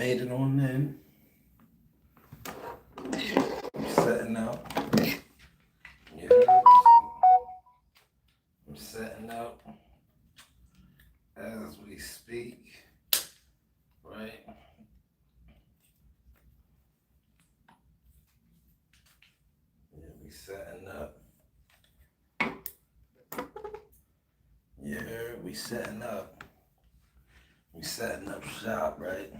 Made it on in. I'm setting up. Yeah, I'm setting up as we speak. Right? Yeah, we setting up. Yeah, we setting up. We setting up shop, right?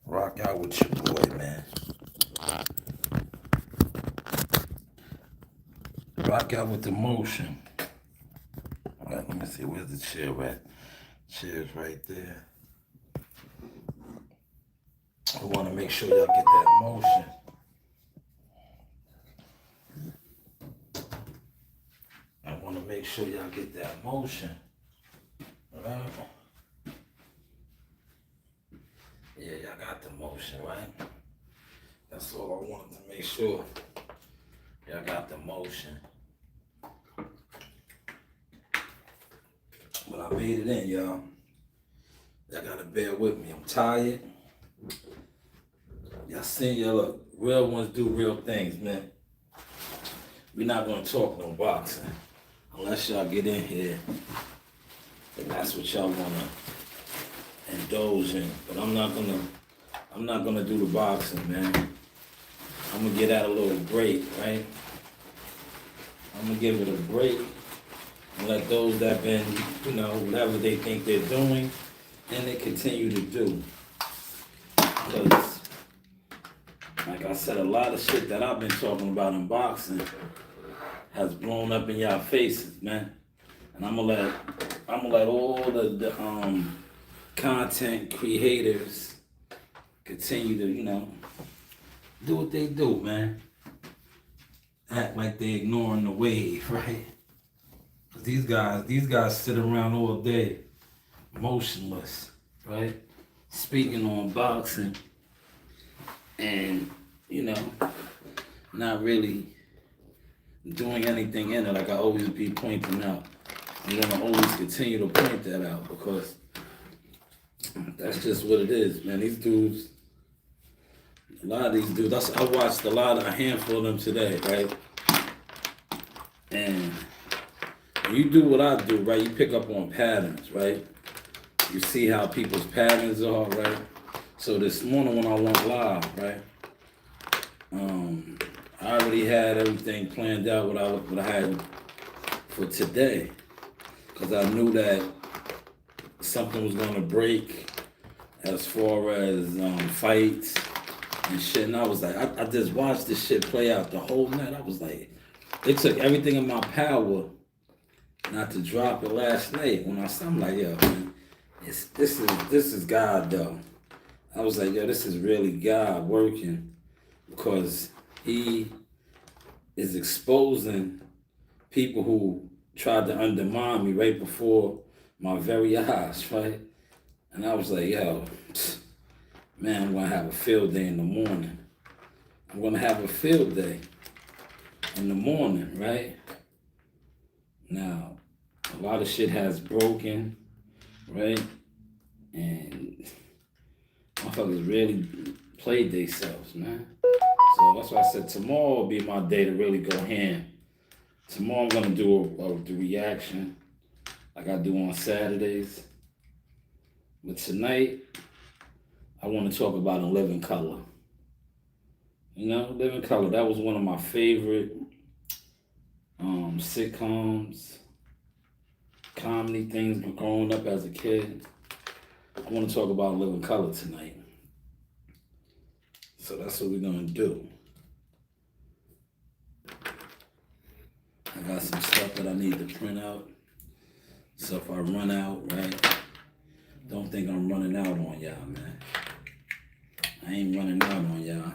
Rock out with your boy, man. Rock out with the motion. All right, let me see, where's the chair at? Chair's right there. I want to make sure y'all get that motion. I want to make sure y'all get that motion. All right? Yeah, y'all got the motion, right? That's all I wanted to make sure. Y'all got the motion. But I made it in, y'all. Y'all gotta bear with me. I'm tired. Y'all seen y'all look. Real ones do real things, man. We're not gonna talk no boxing unless y'all get in here and that's what y'all wanna indulge in. But I'm not gonna do the boxing, man. I'm gonna get out a little break, right? I'm gonna give it a break and let those that been, whatever they think they're doing, and they continue to do. Because, like I said, a lot of shit that I've been talking about in boxing has blown up in y'all faces, man. And I'm gonna let all the content creators continue to, do what they do, man. Act like they ignoring the wave, right? Cause these guys sit around all day, motionless, right? Speaking on boxing, and not really doing anything in it. Like I always be pointing out, I'm gonna always continue to point that out because that's just what it is, man. These dudes. A lot of these dudes, I watched a handful of them today, right? And when you do what I do, right, you pick up on patterns, right? You see how people's patterns are, right? So this morning when I went live, right, I already had everything planned out what I had for today, because I knew that something was going to break as far as fights and shit. And I was like, I just watched this shit play out the whole night. I was like, it took everything in my power not to drop it last night. I'm like, yo, man, this is God though. I was like, yo, this is really God working, because he is exposing people who tried to undermine me right before my very eyes, right? And I was like, yo, man, I'm gonna have a field day in the morning. I'm gonna have a field day in the morning, right? Now, a lot of shit has broken, right? And motherfuckers really played themselves, man. So that's why I said tomorrow will be my day to really go ham. Tomorrow I'm gonna do the reaction like I do on Saturdays. But tonight, I want to talk about In Living Color. Living Color, that was one of my favorite sitcoms, comedy things growing up as a kid. I want to talk about Living Color tonight. So that's what we're going to do. I got some stuff that I need to print out. So if I run out, right, don't think I'm running out on y'all, man. I ain't running out on y'all.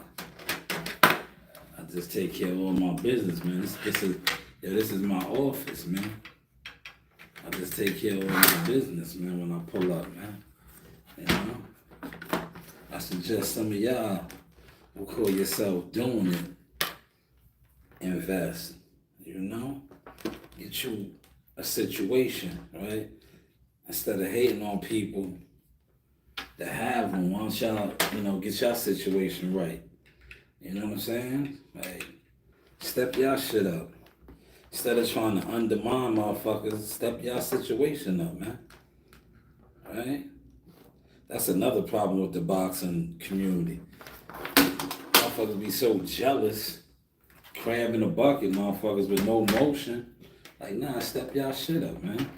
I just take care of all my business, man. This is my office, man. I just take care of all my business, man, when I pull up, man. I suggest some of y'all who call yourself doing it, invest. Get you a situation, right? Instead of hating on people that have them, why don't y'all, get y'all situation right? You know what I'm saying? Like, step y'all shit up. Instead of trying to undermine motherfuckers, step y'all situation up, man. Right? That's another problem with the boxing community. Motherfuckers be so jealous, crab in a bucket, motherfuckers with no motion. Like, nah, step y'all shit up, man.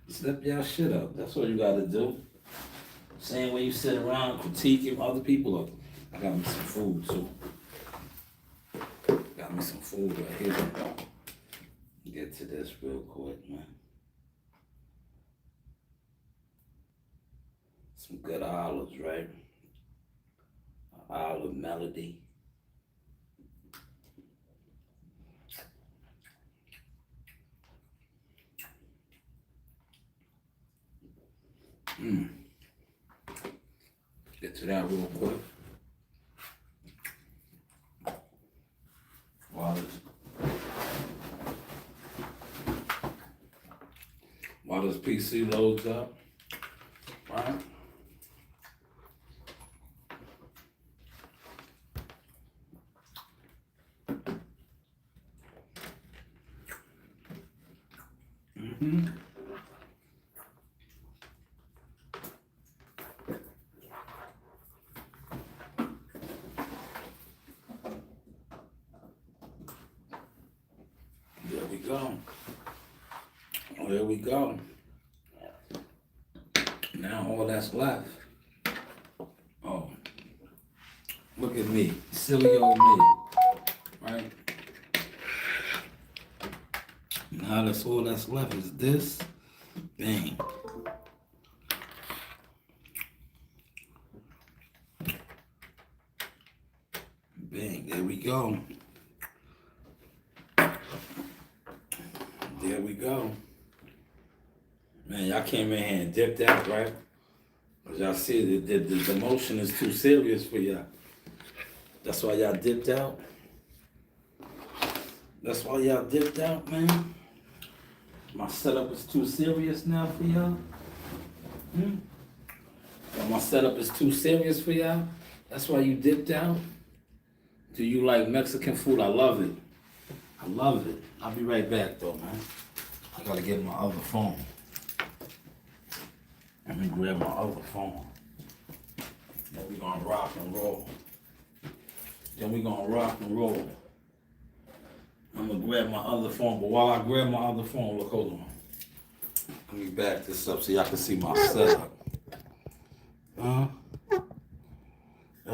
Step y'all shit up. That's what you gotta do. Same way you sit around critiquing other people up. I got me some food too. Got me some food right here. Get to this real quick, man. Some good olives, right? Olive melody. Get to that real quick. While this PC loads up, right? There we go. There we go. Now all that's left. Oh, look at me, silly old me, right? Now that's all that's left is this. Bang. Bang, there we go. There we go. Man, y'all came in here and dipped out, right? Because y'all see the motion is too serious for y'all. That's why y'all dipped out. That's why y'all dipped out, man. My setup is too serious now for y'all. My setup is too serious for y'all. That's why you dipped out. Do you like Mexican food? I love it. I love it. I'll be right back though, man. I gotta get my other phone. Let me grab my other phone. Then we gonna rock and roll. I'm gonna grab my other phone, but while I grab my other phone, look, hold on. Let me back this up so y'all can see my setup. Y'all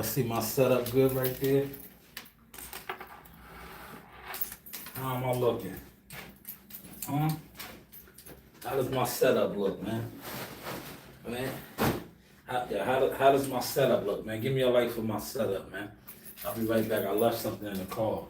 see my setup good right there? How am I looking? How does my setup look, man? How does my setup look, man? Give me a like for my setup, man. I'll be right back. I left something in the car.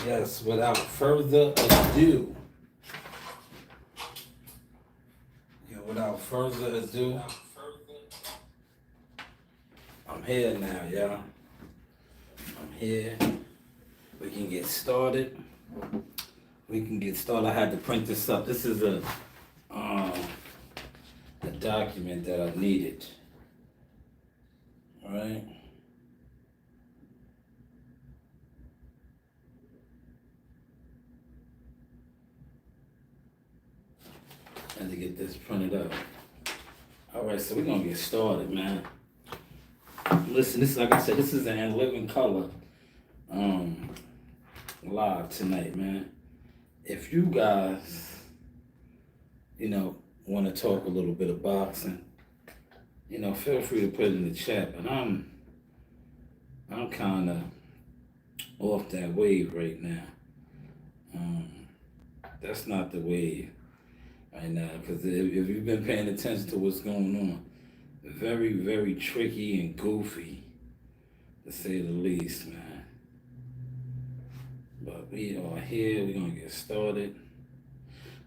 Yes, without further ado, without further ado, I'm here now, y'all. I'm here. We can get started. I had to print this up. This is um, a document that I needed. All right. Had to get this printed up. All right, so we're gonna get started, man. Listen, this, like I said, this is an living color live tonight, man. If you guys, want to talk a little bit of boxing, feel free to put it in the chat. But I'm kind of off that wave right now. Um, that's not the wave right now, because if you've been paying attention to what's going on, very, very tricky and goofy, to say the least, man. But we are here. We're gonna get started.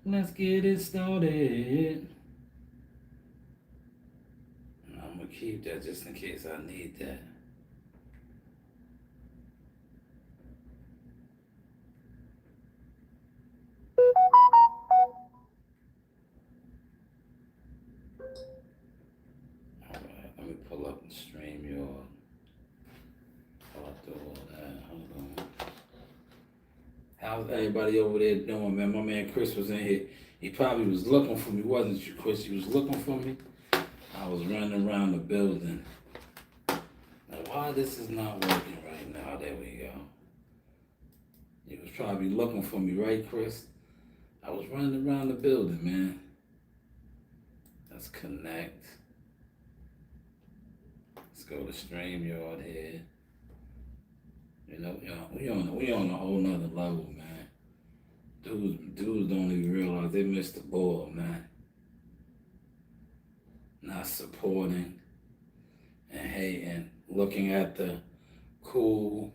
Let's get it started. I'm gonna keep that just in case I need that. Alright, let me pull up and stream your. I'll do all that. Hold on. How's everybody over there doing, man? My man Chris was in here. He probably was looking for me, wasn't you, Chris? You was looking for me? I was running around the building. Now, why this is not working right now? There we go. He was probably looking for me, right, Chris? I was running around the building, man. Let's connect. Let's go to StreamYard here. We on a whole nother level, man. Dudes don't even realize they missed the ball, man. Not supporting and hating. Looking at the cool.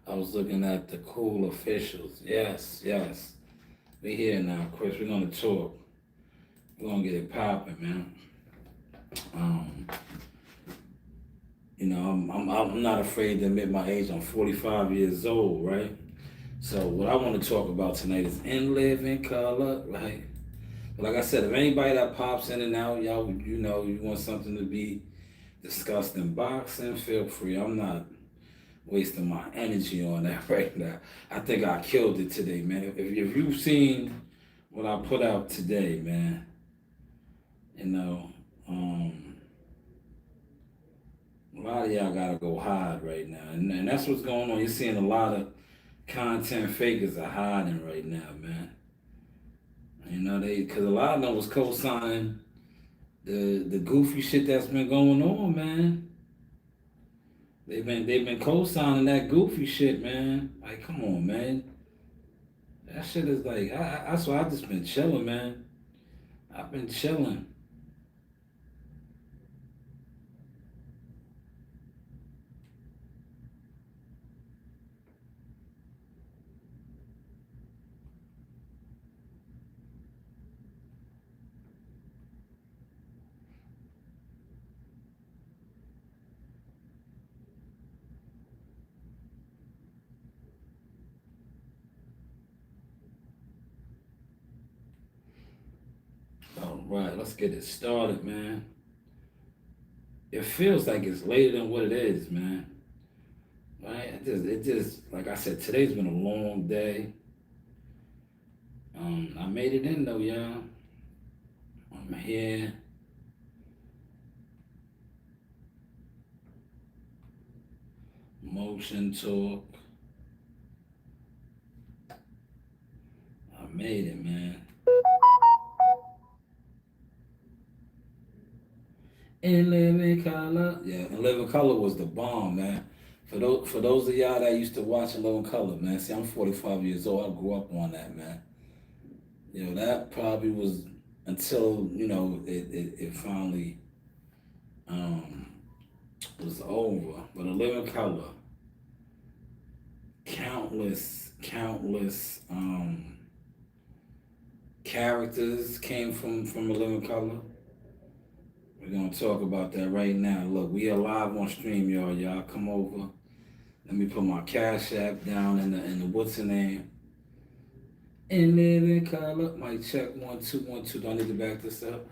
I was looking at the cool officials. Yes. We here now, Chris. We're gonna talk. We're gonna get it popping, man. I'm not afraid to admit my age. I'm 45 years old, right? So what I want to talk about tonight is in living color, right? But like I said, if anybody that pops in and out, y'all, you want something to be discussed in boxing, feel free. I'm not wasting my energy on that right now. I think I killed it today, man. If you've seen what I put out today, man, a lot of y'all gotta go hide right now. And that's what's going on. You're seeing a lot of content fakers are hiding right now, man. Because a lot of them was co-signing the goofy shit that's been going on, man. They've been co-signing that goofy shit, man. Like, come on, man. That shit is like, that's why I just been chilling, man. I've been chilling. All right, let's get it started, man. It feels like it's later than what it is, man. Right? It just, like I said, today's been a long day. I made it in though, y'all. I'm here. Motion talk. I made it, man. In Living Color. Yeah, In Living Color was the bomb, man. For those of y'all that used to watch In Living Color, man. See, I'm 45 years old. I grew up on that, man. That probably was until, it finally was over. But In Living Color, countless characters came from A Living Color. We're gonna talk about that right now. Look, we are live on StreamYard, y'all. Come over. Let me put my Cash App down in the what's the name? In Living Color. Mic check 1 2 1 2. Do I need to back this up?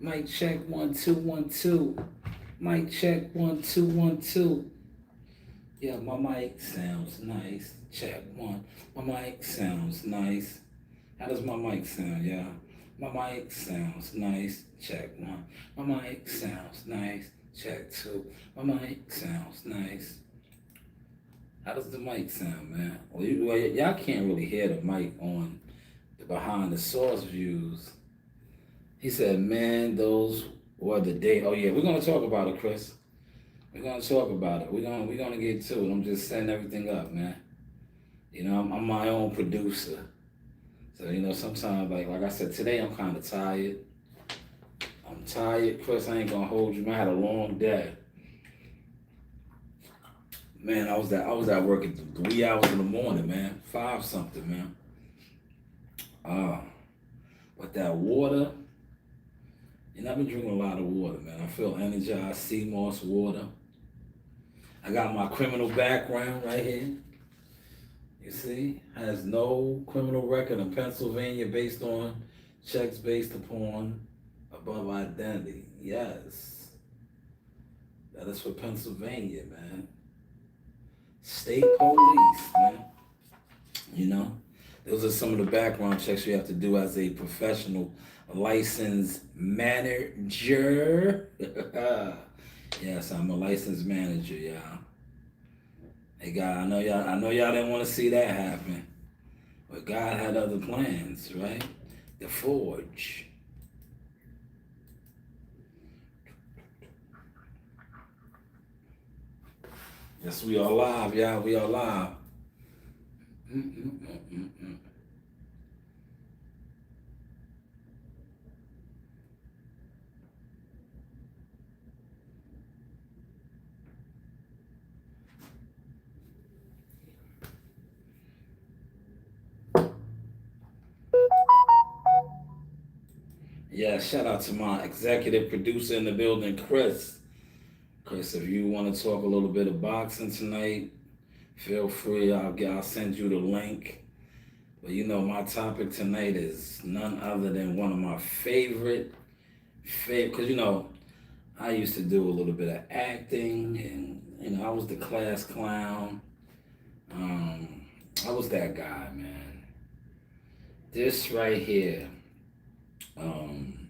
Mic check 1 2 1 2. Mic check 1 2 1 2. Yeah, my mic sounds nice. Check 1. My mic sounds nice. How does my mic sound, y'all? My mic sounds nice. Check 1. My mic sounds nice. Check 2. My mic sounds nice. How does the mic sound, man? Well, y'all can't really hear the mic on the behind the source views. He said, man, those were the days. Oh yeah, we're gonna talk about it, Chris. We're gonna talk about it. We're gonna get to it. I'm just setting everything up, man. I'm my own producer. So, sometimes, like I said, today I'm kind of tired. I'm tired, Chris. I ain't gonna hold you, man. I had a long day. Man, I was at work at 3 hours in the morning, man. 5 something, man. But that water, And I've been drinking a lot of water, man. I feel energized. Sea moss water. I got my criminal background right here. You see, has no criminal record in Pennsylvania based on checks based upon above identity. Yes, that is for Pennsylvania, man. State police, man. You know, those are some of the background checks you have to do as a professional licensed manager. Yes, I'm a licensed manager, y'all. Hey, God, I know y'all didn't want to see that happen, but God had other plans, right? The forge. Yes, we are live, y'all. We are live. Mm-mm-mm-mm-mm. Yeah, shout out to my executive producer in the building, Chris. Chris, if you want to talk a little bit of boxing tonight, feel free. I'll send you the link. But you know, my topic tonight is none other than one of my favorite, because you know, I used to do a little bit of acting, and you know, I was the class clown. Um, I was that guy, man. This right here, um,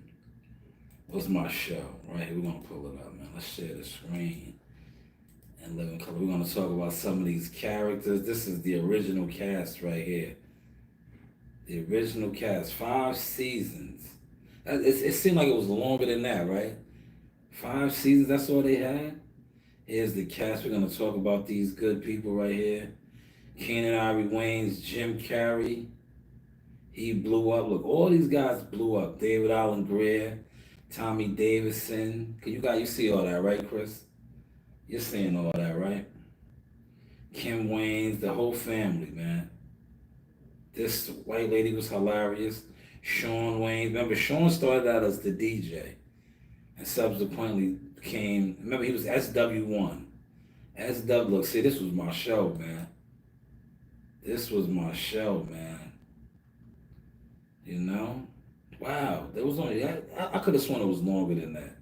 was my show. Right here, we're gonna pull it up, man. Let's share the screen and live in color. We're gonna talk about some of these characters. This is the original cast right here. The original cast, 5 seasons. It seemed like it was longer than that, right? 5 seasons, that's all they had? Here's the cast. We're going to talk about these good people right here. Keenan Ivory Wayans, Jim Carrey. He blew up. Look, all these guys blew up. David Allen Greer, Tommy Davidson. You see all that, right, Chris? You're seeing all that, right? Kim Wayans, the whole family, man. This white lady was hilarious. Sean Wayne. Remember, Sean started out as the DJ and subsequently became, remember, he was SW1. SW, look, see, this was my show, man. This was my show, man. You know? Wow, there was only, I could have sworn it was longer than that.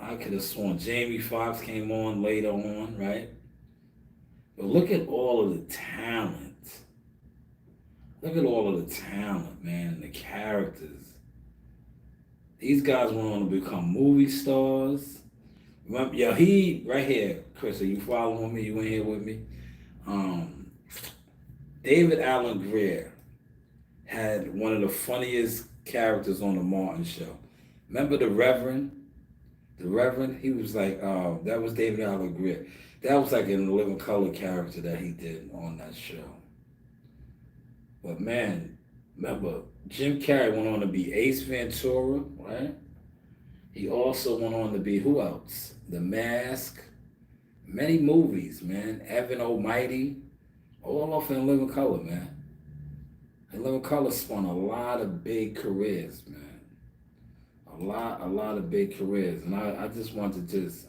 I could have sworn Jamie Foxx came on later on, right? But look at all of the talent. Look at all of the talent, man, the characters. These guys went on to become movie stars. Remember, yeah, he right here, Chris. Are you following me? You in here with me? Um, David Allen Greer had one of the funniest characters on the Martin Show. Remember the Reverend? The Reverend. He was like, that was David Allen Greer. That was like an living color character that he did on that show. But man, remember, Jim Carrey went on to be Ace Ventura, right? He also went on to be who else? The Mask, many movies, man. Evan Almighty, all off in Living Color, man. And Living Color spun a lot of big careers, man. A lot of big careers, and I just want to just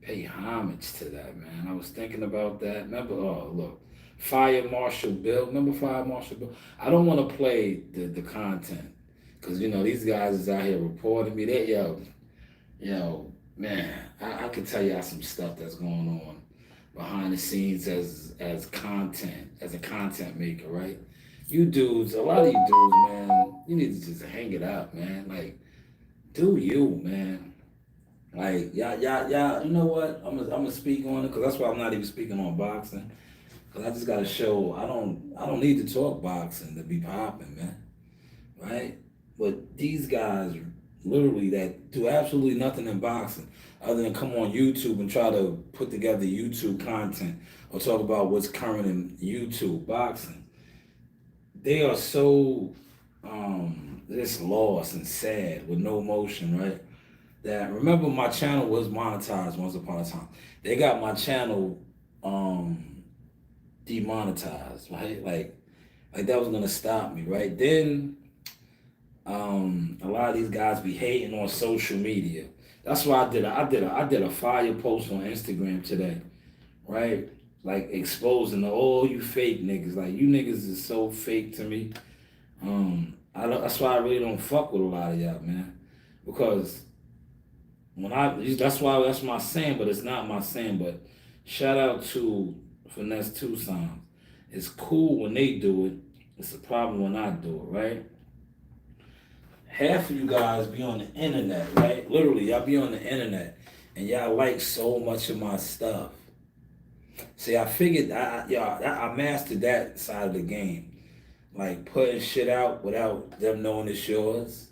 pay homage to that, man. I was thinking about that. Remember, oh look, Fire Marshal Bill. Remember Fire Marshal Bill? I don't want to play the content because you know these guys is out here reporting me. They yo, man, I could tell y'all some stuff that's going on behind the scenes as content, as a content maker, right? You dudes, a lot of you dudes, man, you need to just hang it up, man. Like, do you, man? Like, y'all. You know what? I'm gonna speak on it because that's why I'm not even speaking on boxing. Cause I just gotta show I don't need to talk boxing to be popping, man. Right? But these guys literally that do absolutely nothing in boxing other than come on YouTube and try to put together YouTube content or talk about what's current in YouTube boxing. They are so just lost and sad with no motion, right? That remember my channel was monetized once upon a time. They got my channel demonetized, right? Like that was gonna stop me, right? Then A lot of these guys be hating on social media. That's why I did a fire post on Instagram today, right? Like exposing all you fake niggas. Like you niggas is so fake to me. I don't, that's why I really don't fuck with a lot of y'all, man. Because that's my saying, but it's not my saying. But shout out to Finesse Tucson. It's cool when they do it. It's a problem when I do it, right? Half of you guys be on the internet, right? Literally, y'all be on the internet, and y'all like so much of my stuff. See, I figured I mastered that side of the game, like putting shit out without them knowing it's yours,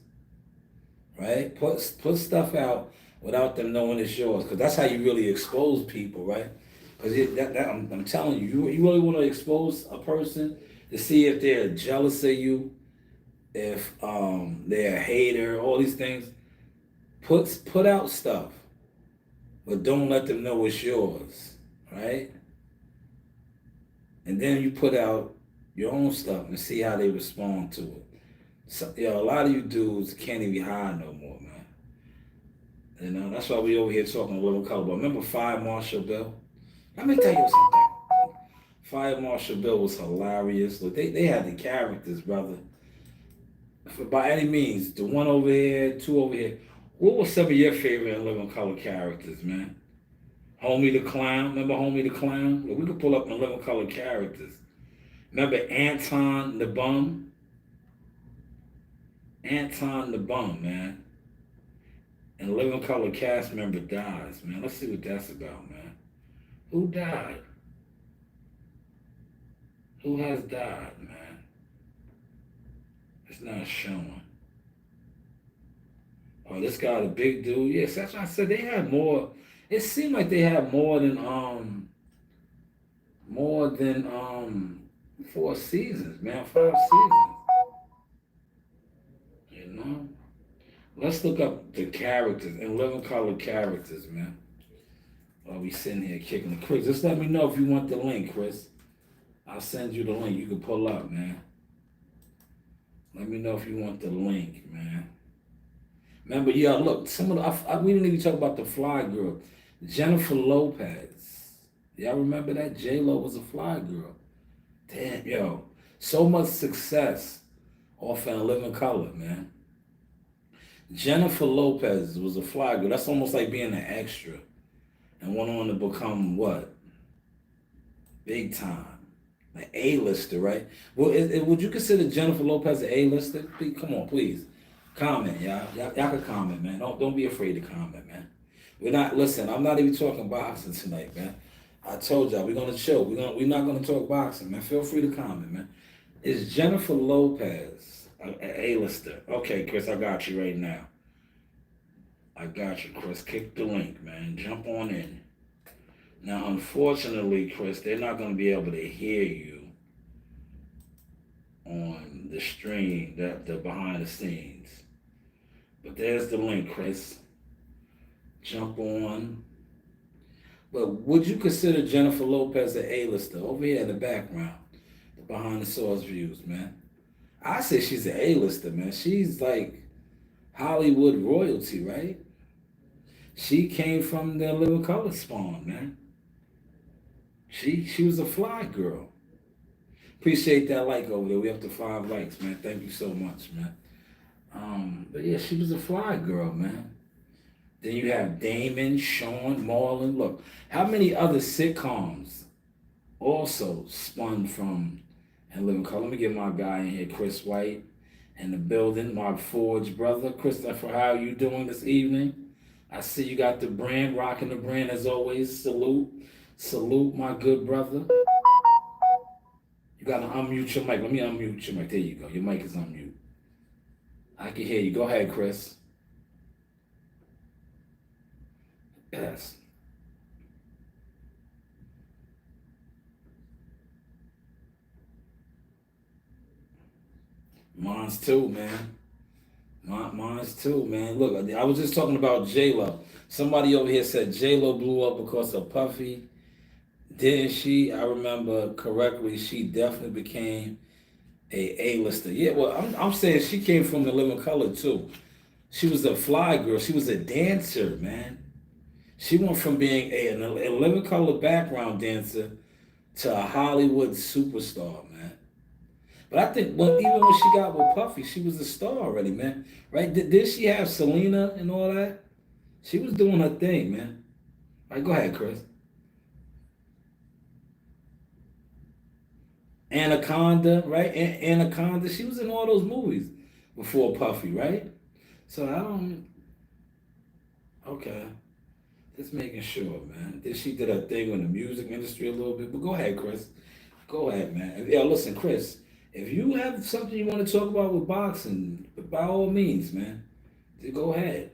right? Put stuff out without them knowing it's yours, because that's how you really expose people, right? Because I'm telling you, you really want to expose a person to see if they're jealous of you, if they're a hater, all these things. Put out stuff, but don't let them know it's yours, right? And then you put out your own stuff and see how they respond to it. So, a lot of you dudes can't even hide no more, man. That's why we over here talking a little color. But remember Fire Marshal Bill? Let me tell you something. Fire Marshal Bill was hilarious. Look, they had the characters, brother. By any means, the one over here, two over here. What was some of your favorite in Living Color characters, man? Homie the Clown. Remember Homie the Clown? Look, we could pull up the Living Color characters. Remember Anton the Bum? Anton the Bum, man. And Living Color cast member dies, man. Let's see what that's about, man. Who died? Who has died, man? It's not showing. Oh, this guy, the big dude. Yes, that's what I said. They had more. It seemed like they had more than 4 seasons, man. 5 seasons. You know. Let's look up the characters and Living Color characters, man. While we sitting here kicking the Chris. Just let me know if you want the link, Chris. I'll send you the link. You can pull up, man. Let me know if you want the link, man. Remember, look, some of we didn't even talk about the fly girl, Jennifer Lopez. Y'all remember that? J-Lo was a fly girl. Damn, so much success off in Living Color, man. Jennifer Lopez was a fly girl. That's almost like being an extra, and went on to become what? Big time. An A-lister, right? Well, would you consider Jennifer Lopez an A-lister? Please, come on, please. Comment, y'all. Y'all can comment, man. Don't be afraid to comment, man. Listen, I'm not even talking boxing tonight, man. I told y'all, we're going to chill. We're not going to talk boxing, man. Feel free to comment, man. Is Jennifer Lopez an A-lister? Okay, Chris, I got you right now. I got you, Chris. Kick the link, man. Jump on in. Now, unfortunately, Chris, they're not going to be able to hear you on the stream, the behind the scenes. But there's the link, Chris. Jump on. But would you consider Jennifer Lopez an A-lister? Over here in the background, the behind the source views, man. I say she's an A-lister, man. She's like Hollywood royalty, right? She came from the Living Color spawn, man. She was a fly girl. Appreciate that like over there. We up to 5 likes, man. Thank you so much, man. But yeah, she was a fly girl, man. Then you have Damon, Sean, Marlon. Look, how many other sitcoms also spun from and Living Color? Let me get my guy in here, Chris White, in the building. My Forge brother, Christopher. How you doing this evening? I see you got the brand, rocking the brand as always. Salute, my good brother. You gotta unmute your mic. Let me unmute your mic. There you go. Your mic is unmute. I can hear you. Go ahead, Chris. Yes. Mine's too, man. Mine's too, man. Look, I was just talking about J-Lo. Somebody over here said J-Lo blew up because of Puffy. Didn't she? I remember correctly, she definitely became A-lister. Yeah, well, I'm saying she came from the living color too. She was a fly girl. She was a dancer, man. She went from being a living color background dancer to a Hollywood superstar, man. But I think even when she got with Puffy, she was a star already, man. Right? Did she have Selena and all that? She was doing her thing, man. Right, go ahead, Chris. Anaconda, right? Anaconda. She was in all those movies before Puffy, right? So I don't. Okay, just making sure, man. Then she did her thing in the music industry a little bit. But go ahead, Chris. Go ahead, man. Yeah, listen, Chris. If you have something you want to talk about with boxing, by all means, man, go ahead.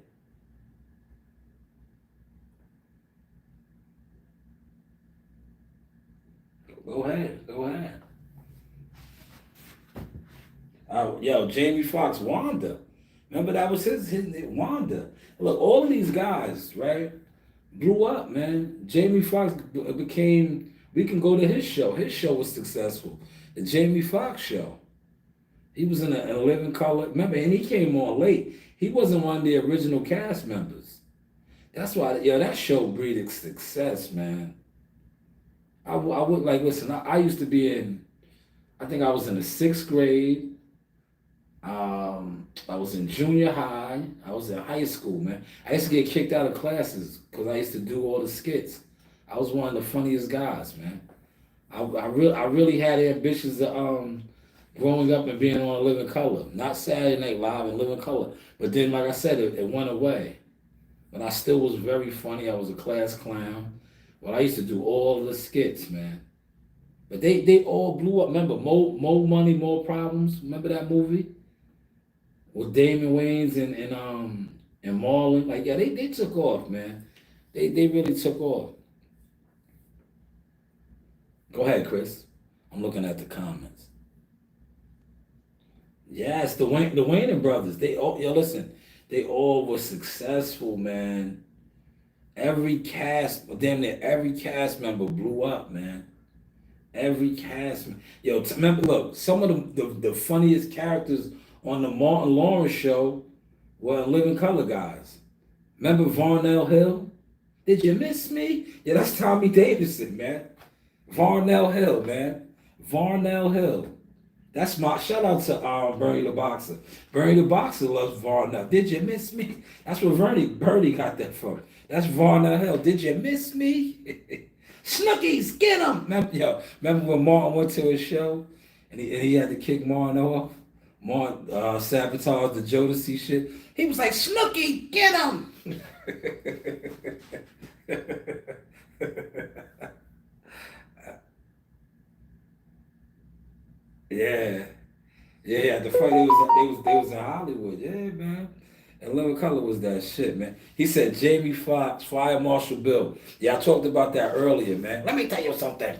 Go ahead. Go ahead. Yo, Jamie Foxx, Wanda. Remember that was his Wanda. Look, all of these guys, right, blew up, man. Jamie Foxx became. We can go to his show. His show was successful. The Jamie Foxx show. He was in a living color. Remember, and he came on late. He wasn't one of the original cast members. That's why, that show breeded success, man. I would like listen. I used to be in. I think I was in the sixth grade. I was in junior high. I was in high school, man. I used to get kicked out of classes because I used to do all the skits. I was one of the funniest guys, man. I really had ambitions of growing up and being on Living Color, not Saturday Night Live and Living Color. But then, like I said, it went away. But I still was very funny. I was a class clown. Well, I used to do all the skits, man. But they all blew up. Remember, More Money, More Problems? Remember that movie? With Damon Wayans and Marlon? Like, yeah, they took off, man. They really took off. Go ahead, Chris. I'm looking at the comments. Yes, the Wayne brothers. They all listen, they all were successful, man. Every cast, damn near every cast member blew up, man. Every cast, remember, look, some of the funniest characters on the Martin Lawrence show were Living Color guys. Remember Varnell Hill? Did you miss me? Yeah, that's Tommy Davidson, man. Varnell Hill, man. Varnell Hill. That's my shout out to Bernie the Boxer. Bernie the Boxer loves Varnell. Did you miss me? That's where Bernie got that from. That's Varnell Hill. Did you miss me? Snookies, get him! Remember when Martin went to his show and he had to kick Martin off? Martin sabotaged the Jodeci shit. He was like, Snooky, get him! Yeah. Yeah, the fight they was in Hollywood. Yeah, man. And Living Color was that shit, man. He said Jamie Foxx, Fire Marshal Bill. Yeah, I talked about that earlier, man. Let me tell you something.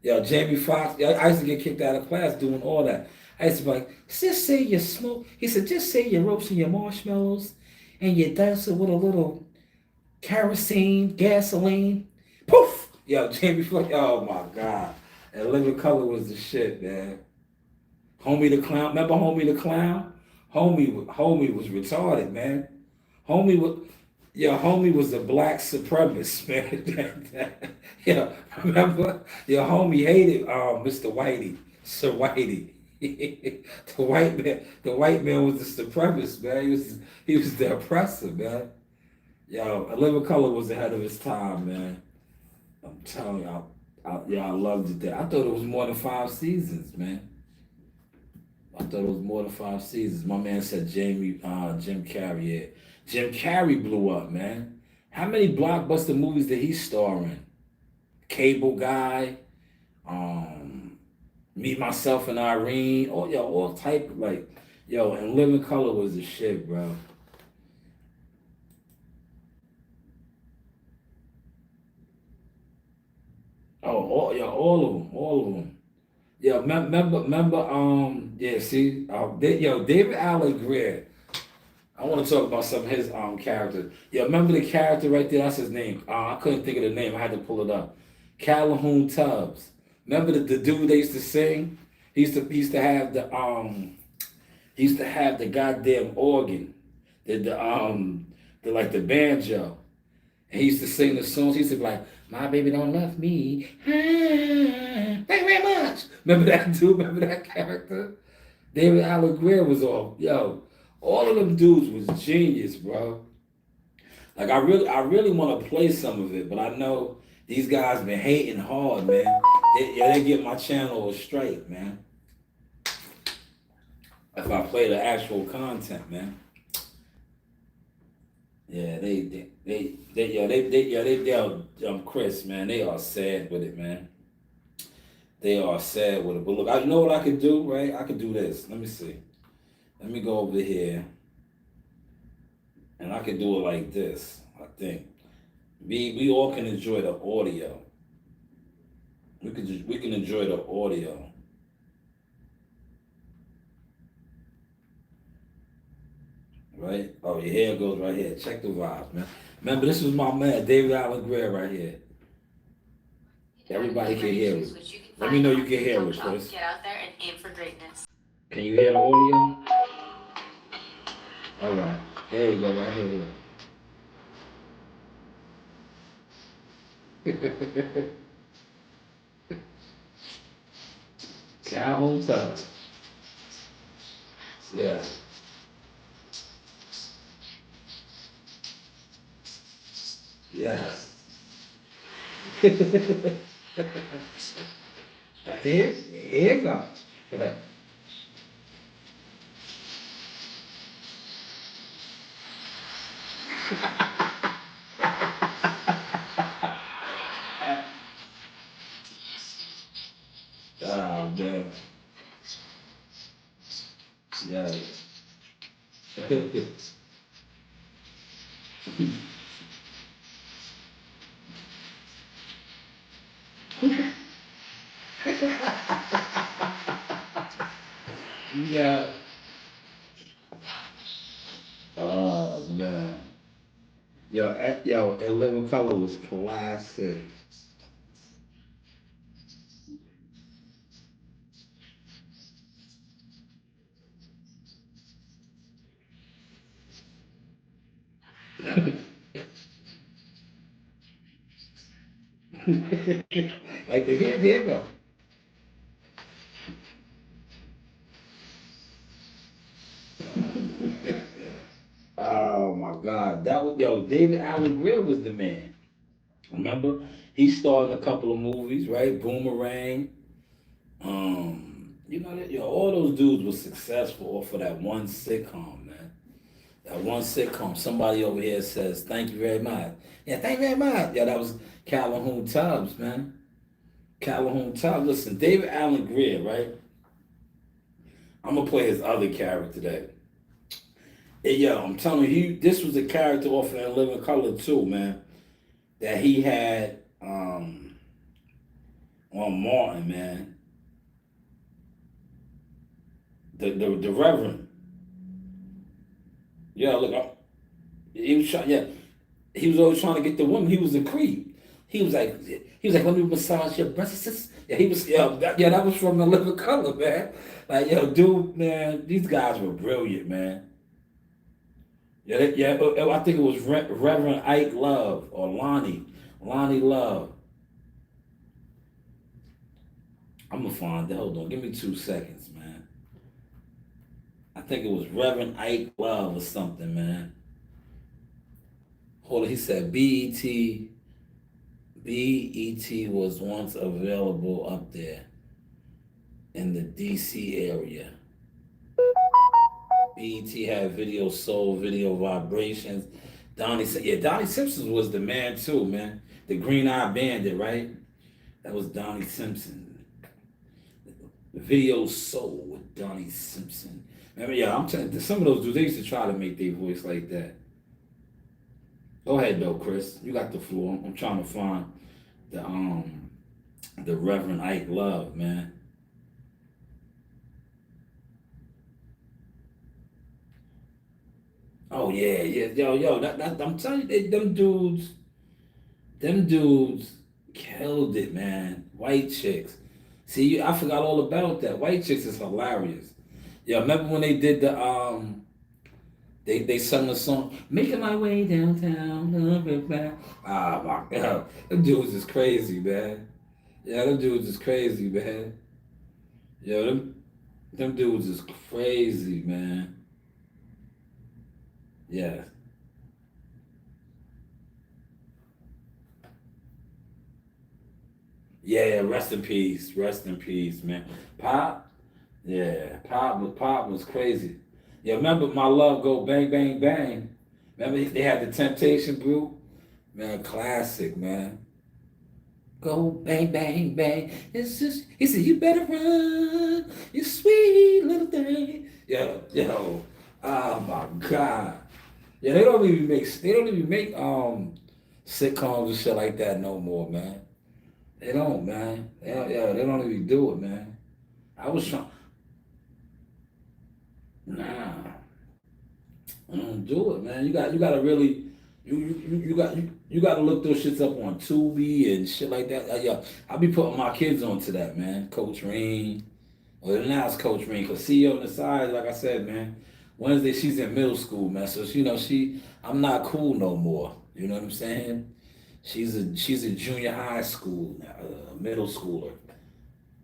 Yo, Jamie Foxx, I used to get kicked out of class doing all that. I used to be like, just say you smoke. He said, just say your ropes and your marshmallows and you dance it with a little kerosene, gasoline. Poof! Yo, Jamie Foxx, oh my God. And Living Color was the shit, man. Homie the Clown, remember Homie the Clown? Homie was retarded, man. Homie was, homie was a black supremacist, man. Remember? Your homie hated Mr. Whitey, Sir Whitey. The white man was the supremacist, man. He was the oppressor, man. Yo, A Living Color was ahead of his time, man. I'm telling you, I loved it there. I thought it was more than 5 seasons, man. I thought it was more than 5 seasons. My man said Jim Carrey. Yeah. Jim Carrey blew up, man. How many blockbuster movies did he star in? Cable Guy, Me, Myself, and Irene. Oh, all type and Living Color was the shit, bro. Oh, all of them. Yeah, remember, yeah, see, David Allen Greer. I want to talk about some of his characters. Yeah, remember the character right there? That's his name. I couldn't think of the name. I had to pull it up. Calhoun Tubbs. Remember the dude they used to sing? He used to have he used to have the goddamn organ, the like the banjo. And he used to sing the songs. He used to be like, "My baby don't love me. Thank you very much." Remember that dude? Remember that character? David Allen Greer was all yo. All of them dudes was genius, bro. Like I really want to play some of it, but I know these guys been hating hard, man. They get my channel straight, man. If I play the actual content, man. Yeah, Chris, man, they are sad with it, man. They are sad with it. But look, you know what I could do, right? I could do this. Let me see. Let me go over here, and I could do it like this. I think we all can enjoy the audio. We can enjoy the audio, right? Oh, your hair goes right here. Check the vibes, man. Remember, this was my man, David Allen Greer, right here. Everybody can hear it. Let me know you can hear it, Chris. Get out there and aim for greatness. Can you hear the audio? All right. There you go, right here. Calhoun time. Yeah. Yes. Here you go. Oh man. Yeah. Yeah. Oh man. Yo, and Living Color was classic. Like the here you go. Oh my God, that was yo. David Allen Greer was the man. Remember, he starred in a couple of movies, right? Boomerang. You know that yo, all those dudes were successful off of that one sitcom, man. That one sitcom. Somebody over here says, "Thank you very much." Yeah, thank you very much. Yeah, that was Calhoun Tubbs, man. Calhoun Tubbs. Listen, David Allen Greer, right? I'm gonna play his other character that. Hey, yo, I'm telling you, this was a character off of that Living Color too, man. That he had on Martin, man. The Reverend. Yeah, look, he was trying. Yeah, he was always trying to get the woman. He was a creep. He was like, let me massage your breasts. Yeah, he was. Yeah, that was from the Living Color, man. Like, yo, dude, man, these guys were brilliant, man. Yeah, I think it was Reverend Ike Love or Lonnie Love. I'm gonna find that. Hold on, give me 2 seconds, man. I think it was Reverend Ike Love or something, man. Hold on, he said BET was once available up there in the DC area. BET had Video Soul, Video Vibrations. Donnie Simpson was the man too, man. The Green Eye Bandit, right? That was Donnie Simpson. Video Soul with Donnie Simpson. Remember, yeah, I'm telling you, some of those dudes, they used to try to make their voice like that. Go ahead though, Chris. You got the floor. I'm trying to find the um the Reverend Ike Love, man. Oh yeah, yeah, yo, I'm telling you, them dudes killed it, man. White chicks. See, I forgot all about that. White Chicks is hilarious. Yeah, remember when they did the they sung the song "Making My Way Downtown"? Ah my god, them dudes is crazy, man. Yeah, them dudes is crazy, man. Yo, them dudes is crazy, man. Yeah, yeah. Rest in peace, man. Pop, yeah, Pop was crazy. Yeah, remember my love go bang bang bang. Remember they had the Temptation group, man. Classic, man. Go bang bang bang. It's just he said you better run, you sweet little thing. Yo. Oh my god. Yeah, they don't even make sitcoms and shit like that no more, man. They don't, man. They don't even do it, man. I was trying. Nah, I don't do it, man. You gotta really you gotta look those shits up on Tubi and shit like that. Yeah, I be putting my kids onto that, man. Coach Reen. Well, now it's Coach Reen, cause see on the side, like I said, man. Wednesday she's in middle school, man. So I'm not cool no more. You know what I'm saying? She's a junior high school, middle schooler.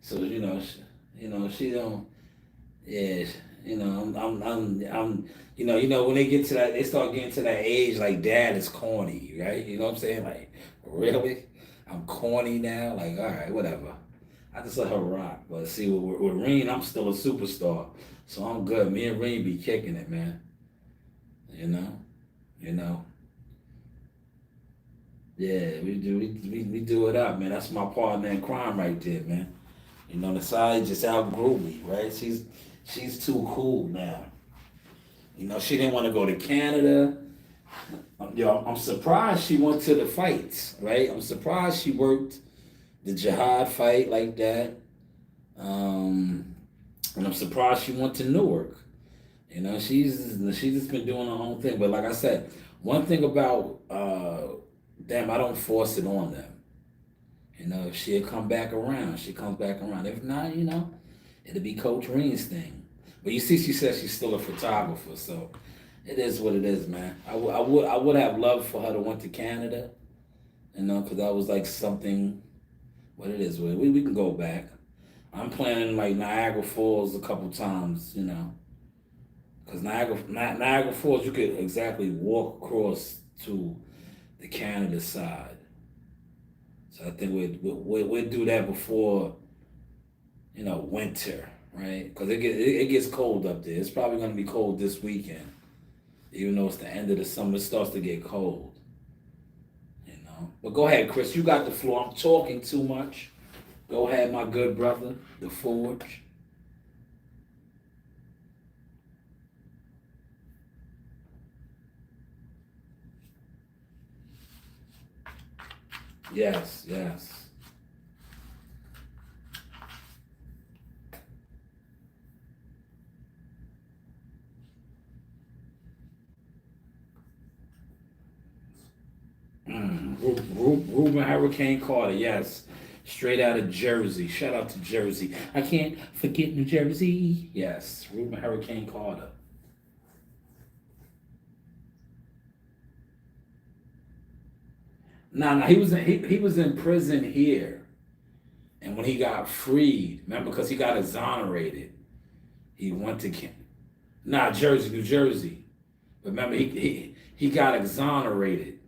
So she don't. Yeah, when they get to that, they start getting to that age. Like dad is corny, right? You know what I'm saying? Like really, I'm corny now. Like all right, whatever. I just let her rock. But see, with Reen, I'm still a superstar, so I'm good. Me and Reen be kicking it, man. You know, you know. Yeah, we do it up, man. That's my partner in crime right there, man. The side just outgrew me, right? She's too cool now. She didn't want to go to Canada. I'm surprised she went to the fights, right? I'm surprised she worked the jihad fight like that. And I'm surprised she went to Newark. She's just been doing her own thing. But like I said, one thing about them, I don't force it on them. If she'll come back around, she comes back around. If not, it'll be Coach Reen's thing. But you see, she says she's still a photographer, so it is what it is, man. I would have loved for her to went to Canada, because that was like something. What it is, we can go back. I'm planning like Niagara Falls a couple times, because Niagara Falls you could exactly walk across to the Canada side. So I think we'd do that before, winter, right? Because it gets cold up there. It's probably going to be cold this weekend, even though it's the end of the summer. It starts to get cold. But go ahead, Chris. You got the floor. I'm talking too much. Go ahead, my good brother, the Forge. Yes, yes. Ruben Hurricane Carter, yes. Straight out of Jersey. Shout out to Jersey. I can't forget New Jersey. Yes, Ruben Hurricane Carter. Nah, he was in prison here, and when he got freed, remember, because he got exonerated, he went to Jersey, New Jersey. But remember, he got exonerated,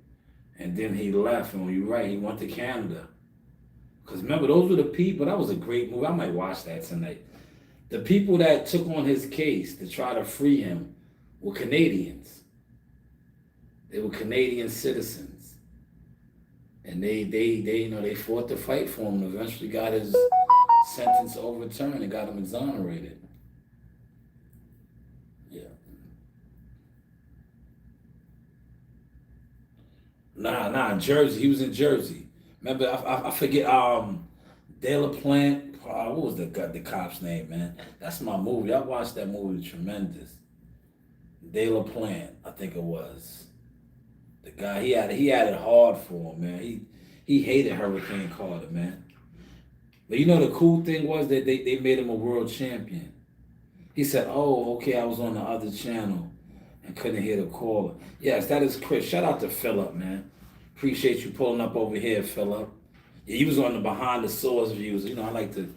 and then he left. And when you're right, he went to Canada. Because remember, those were the people. That was a great movie. I might watch that tonight. The people that took on his case to try to free him were Canadians. They were Canadian citizens, and they fought the fight for him. And eventually, got his sentence overturned and got him exonerated. Yeah. Jersey. He was in Jersey. Remember, I forget. De La Plante. What was the cop's name, man? That's my movie. I watched that movie. Tremendous. De La Plante, I think it was. The guy he had it hard for him, man. He hated Hurricane Carter, man. But you know the cool thing was that they made him a world champion. He said, "Oh, okay, I was on the other channel and couldn't hear the caller." Yes, that is Chris. Shout out to Philip, man. Appreciate you pulling up over here, Philip. Yeah, he was on the behind the source views. You know, I like to.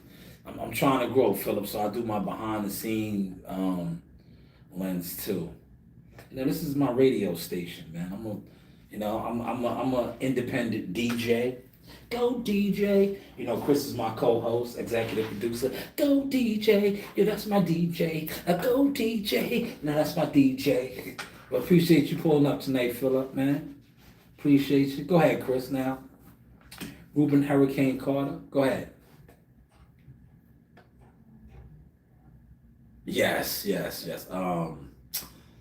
I'm trying to grow, Philip, so I do my behind the scene lens too. You know, this is my radio station, man. I'm a independent DJ. Go DJ. You know, Chris is my co-host, executive producer. Go DJ. Yeah, that's my DJ. Go DJ. No, that's my DJ. But appreciate you pulling up tonight, Philip, man. Appreciate you. Go ahead, Chris, now. Ruben Hurricane Carter. Go ahead. Yes, yes, yes.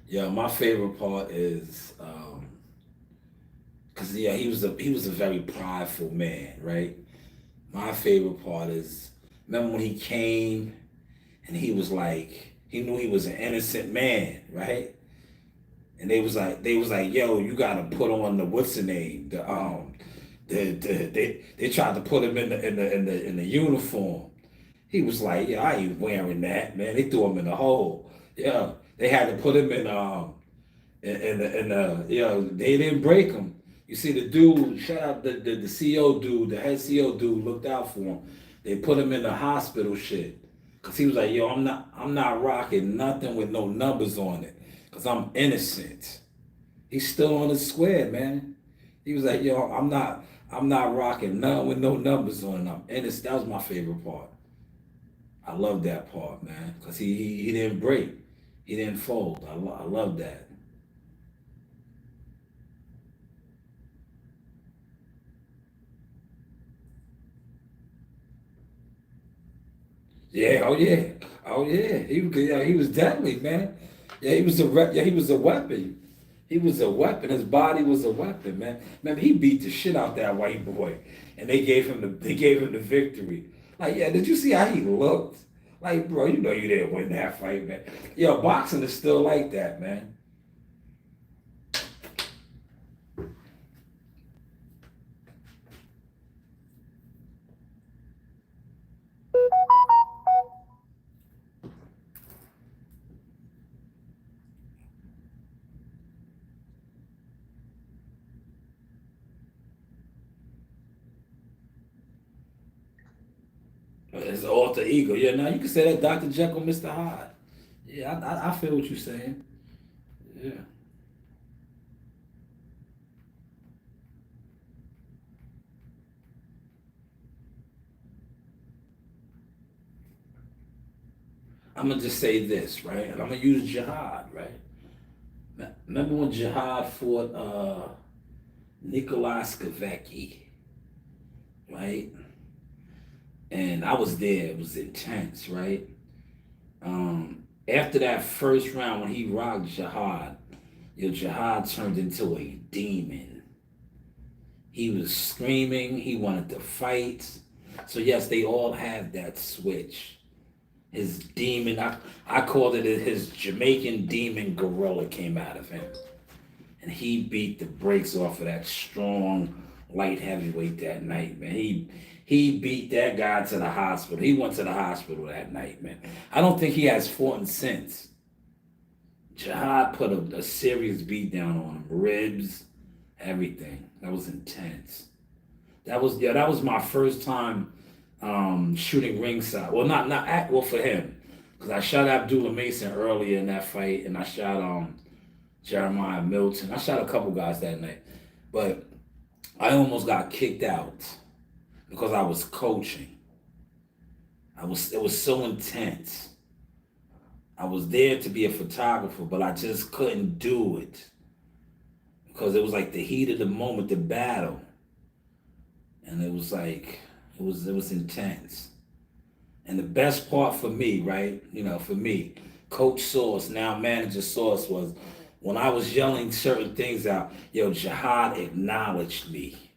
Yeah, my favorite part is cause yeah, he was a very prideful man, right? My favorite part is remember when he came and he was like he knew he was an innocent man, right? And they was like, yo, you gotta put on the what's the name? They tried to put him in the uniform. He was like, yeah, I ain't wearing that, man. They threw him in the hole. Yeah, they had to put him in they didn't break him. You see, the dude, shout out the CEO dude, the head CEO dude looked out for him. They put him in the hospital shit. Cause he was like, yo, I'm not rocking nothing with no numbers on it. Cause I'm innocent. He's still on the square, man. He was like, yo, I'm not rocking none with no numbers on it. I'm innocent. That was my favorite part. I love that part, man. Cause he didn't break. He didn't fold. I love that. Yeah, oh yeah, oh yeah. He was deadly, man. Yeah, he was a weapon. He was a weapon. His body was a weapon, man. Man, he beat the shit out that white boy, and they gave him the victory. Like, yeah, did you see how he looked? Like, bro, you know you didn't win that fight, man. Yo, boxing is still like that, man. It's alter ego. Yeah, now you can say that Dr. Jekyll, Mr. Hyde. Yeah, I feel what you're saying. Yeah. I'm gonna just say this, right? And I'm gonna use Jihad, right? Remember when Jihad fought Nikolai Skavecki, right? And I was there. It was intense, right? After that first round when he rocked Jihad, Jihad turned into a demon. He was screaming. He wanted to fight. So yes, they all have that switch. His demon, I called it his Jamaican demon gorilla came out of him. And he beat the brakes off of that strong light heavyweight that night, man. He beat that guy to the hospital. He went to the hospital that night, man. I don't think he has fought since. Jihad put a serious beat down on him, ribs, everything. That was intense. That was my first time shooting ringside. Well, not at well for him, because I shot Abdullah Mason earlier in that fight, and I shot Jeremiah Milton. I shot a couple guys that night, but I almost got kicked out because I was coaching. It was so intense. I was there to be a photographer, but I just couldn't do it because it was like the heat of the moment, the battle, and it was like it was intense. And the best part for me, right? For me, Coach Sauce, now Manager Sauce, was when I was yelling certain things out. Yo, Jihad acknowledged me,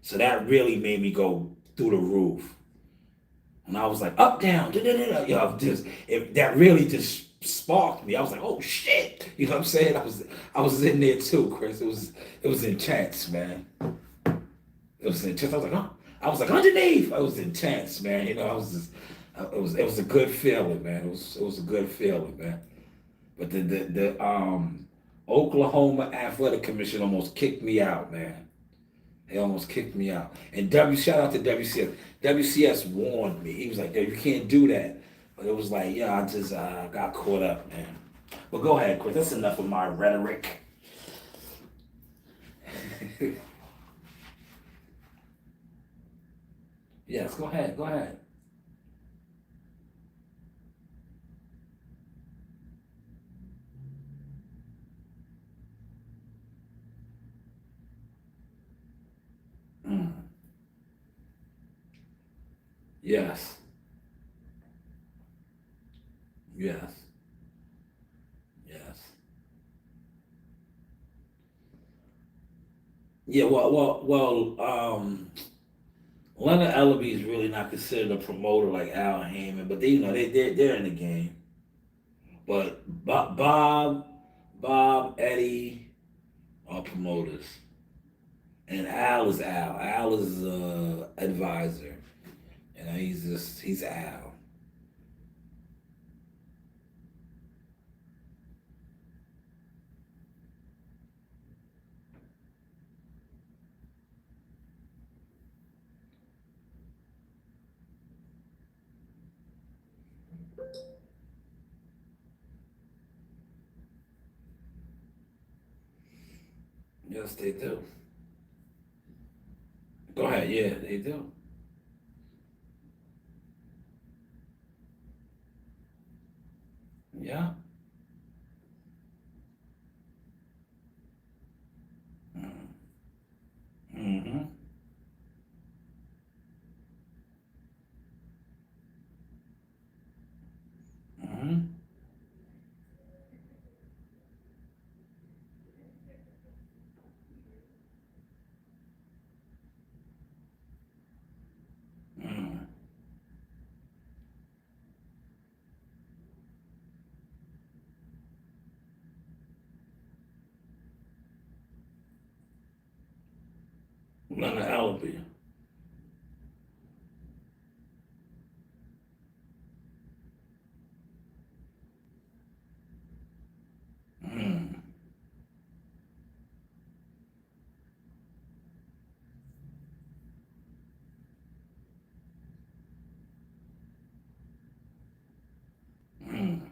so that really made me go through the roof. And I was like, up, down, da, da, da, da. That really just sparked me. I was like, oh shit. You know what I'm saying? I was in there too, Chris. It was intense, man. It was intense. I was like, huh? I was like underneath. It was intense, man. I was just, it was a good feeling, man. It was a good feeling, man. But the Oklahoma Athletic Commission almost kicked me out, man. They almost kicked me out. And shout out to WCS. WCS warned me. He was like, "Yo, you can't do that." But it was like, yeah, I just got caught up, man. But go ahead, Chris. That's enough of my rhetoric. Yes, go ahead. Go ahead. Mm. Yes. Yes. Yes. Yeah. Leonard Ellaby is really not considered a promoter like Al Heyman, but they're in the game. But Bob, Eddie are promoters, and Al is Al. Al is advisor. He's Al. Yes, they do. Go ahead. Yeah, they do. Yeah. Mm-hmm. Mm-hmm. Mm-hmm. Leonard Ellaby. Mm-hmm. Mm-hmm.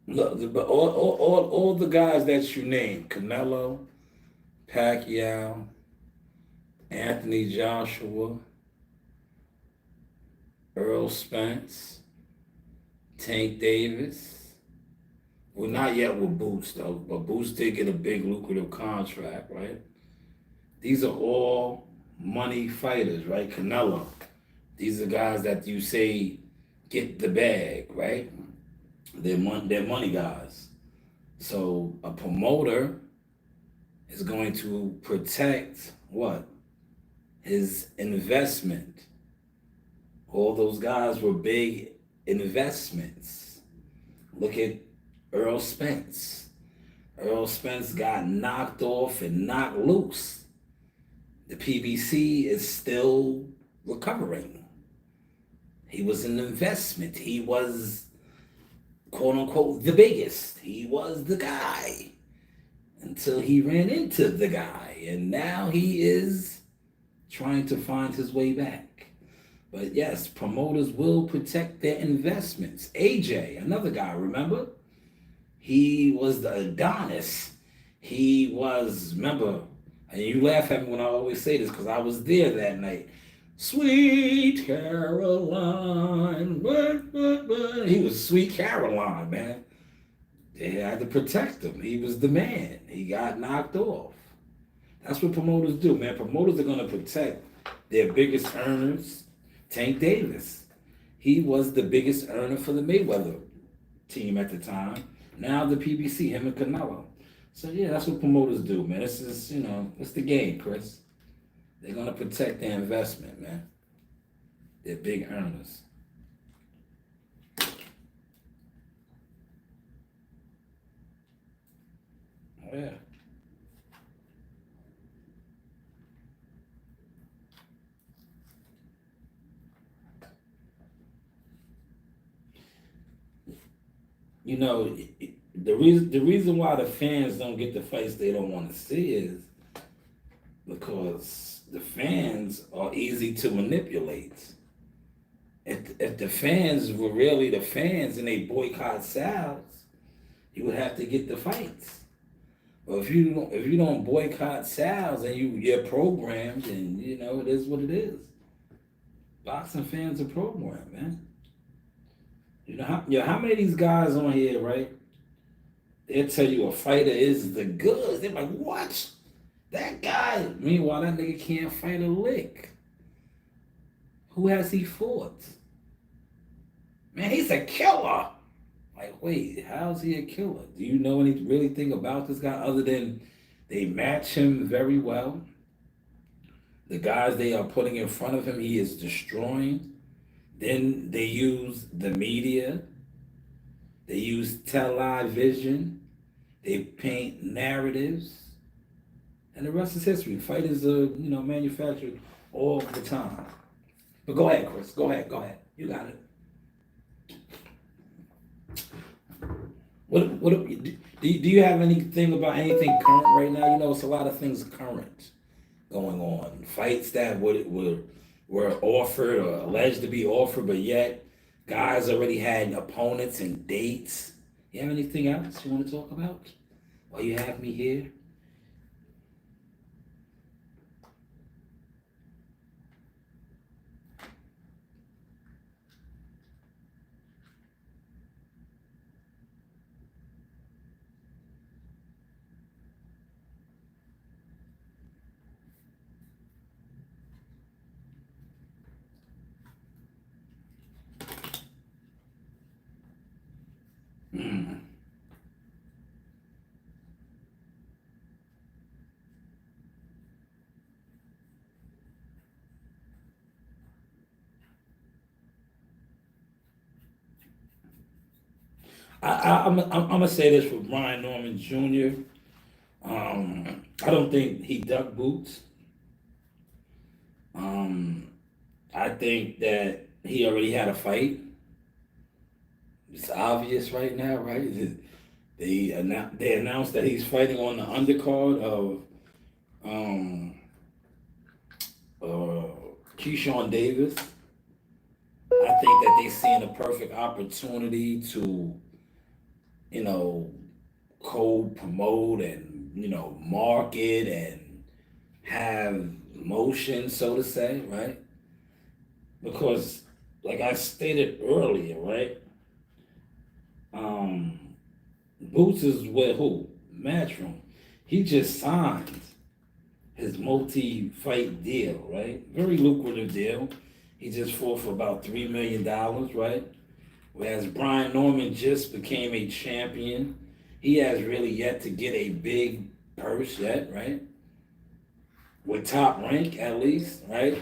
Look, but all the guys that you named, Canelo, Pacquiao, Anthony Joshua, Earl Spence, Tank Davis. Well, not yet with Boots though, but Boots did get a big lucrative contract, right? These are all money fighters, right? Canelo. These are guys that you say get the bag, right? They're money guys. So a promoter is going to protect what? His investment. All those guys were big investments. Look at Earl Spence. Earl Spence got knocked off and knocked loose. The PBC is still recovering. He was an investment. He was, quote unquote, the biggest. He was the guy until he ran into the guy. And now he is trying to find his way back. But yes, promoters will protect their investments. AJ, another guy, remember? He was the Adonis. He was, remember, and you laugh at me when I always say this because I was there that night. Sweet Caroline. He was Sweet Caroline, man. They had to protect him. He was the man. He got knocked off. That's what promoters do, man. Promoters are going to protect their biggest earners. Tank Davis. He was the biggest earner for the Mayweather team at the time. Now the PBC, him and Canelo. So yeah, that's what promoters do, man. It's just, it's the game, Chris. They're gonna protect their investment, man. They're big earners. Yeah. You know, the reason why the fans don't get the fights they don't want to see is because the fans are easy to manipulate. If the fans were really the fans and they boycott Sal's, you would have to get the fights. But if you don't boycott Sal's and you're programmed, and it is what it is. Boxing fans are programmed, man. How many of these guys on here, right? They'll tell you a fighter is the goods. They're like, what? That guy. Meanwhile, that nigga can't fight a lick. Who has he fought? Man, he's a killer. Like, wait, how's he a killer? Do you know anything about this guy other than they match him very well? The guys they are putting in front of him, he is destroying. Then they use the media. They use television. They paint narratives. And the rest is history. Fighters are, manufactured all the time. But go ahead, Chris. Go ahead. You got it. What do you have anything about anything current right now? It's a lot of things current going on. Fights that were offered or alleged to be offered, but yet guys already had opponents and dates. You have anything else you want to talk about while you have me here? Hmm. I'm gonna say this for Brian Norman Jr. I don't think he ducked boots. Um, I think that he already had a fight. It's obvious right now, right? They announced that he's fighting on the undercard of um, uh, Keyshawn Davis. I think that they seeing a perfect opportunity to, you know, co-promote and market and have motion, so to say, right? Because, like I stated earlier, right? Um, Boots is with who? Matchroom. He just signed his multi-fight deal, right? Very lucrative deal. He just fought for about $3 million, right? Whereas Brian Norman just became a champion. He has really yet to get a big purse yet, right? With Top Rank at least, right?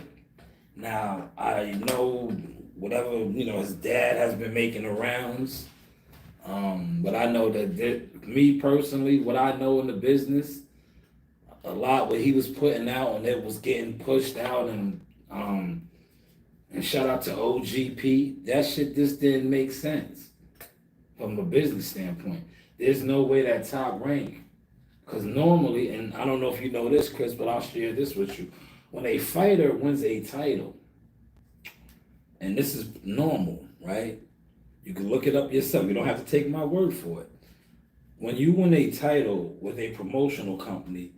Now I know whatever his dad has been making the rounds. But I know that me personally, what I know in the business, a lot what he was putting out and it was getting pushed out, and shout out to OGP. That shit just didn't make sense from a business standpoint. There's no way that Top Rank, because normally, and I don't know if you know this, Chris, but I'll share this with you. When a fighter wins a title, and this is normal, right? You can look it up yourself. You don't have to take my word for it. When you win a title with a promotional company,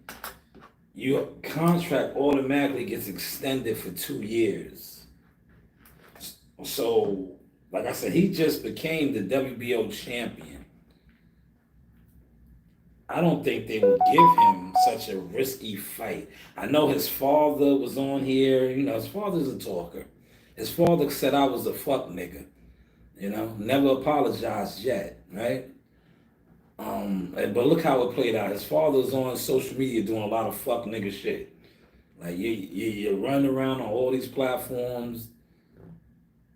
your contract automatically gets extended for 2 years. So, like I said, he just became the WBO champion. I don't think they would give him such a risky fight. I know his father was on here. His father's a talker. His father said I was a fuck nigga. Never apologized yet, right? But look how it played out. His father's on social media doing a lot of fuck nigga shit. Like you run around on all these platforms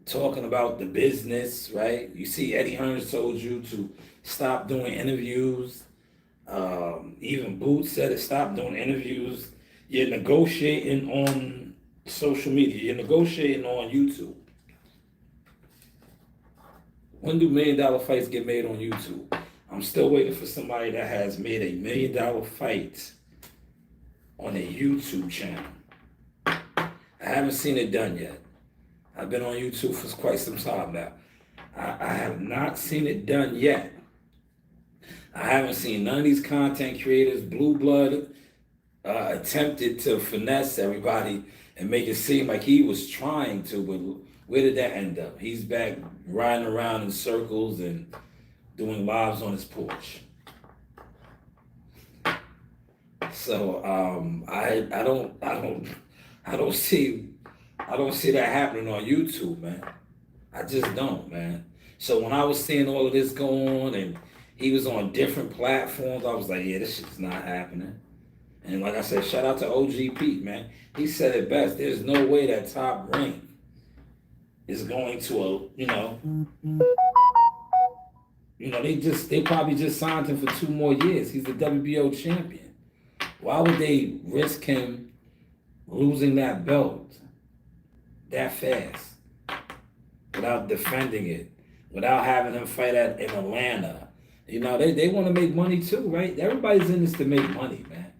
talking about the business, right? You see Eddie Hearns told you to stop doing interviews Even Boots said it. Stop doing interviews. You're negotiating on social media. You're negotiating on YouTube. When do $1 million fights get made on YouTube? I'm still waiting for somebody that has made $1 million fight on a YouTube channel. I haven't seen it done yet. I've been on YouTube for quite some time now. I have not seen it done yet. I haven't seen none of these content creators, Blue Blood, attempted to finesse everybody and make it seem like he was trying to, but where did that end up? He's back riding around in circles and doing lives on his porch. So I don't see that happening on YouTube, man. I just don't, man. So when I was seeing all of this going on and he was on different platforms, I was like, yeah, this shit's not happening. And like I said, shout out to OG Pete, man. He said it best. There's no way that Top Rank is going to they probably just signed him for 2 more years. He's the WBO champion. Why would they risk him losing that belt that fast without defending it, without having him fight in Atlanta? They want to make money too, right? Everybody's in this to make money, man.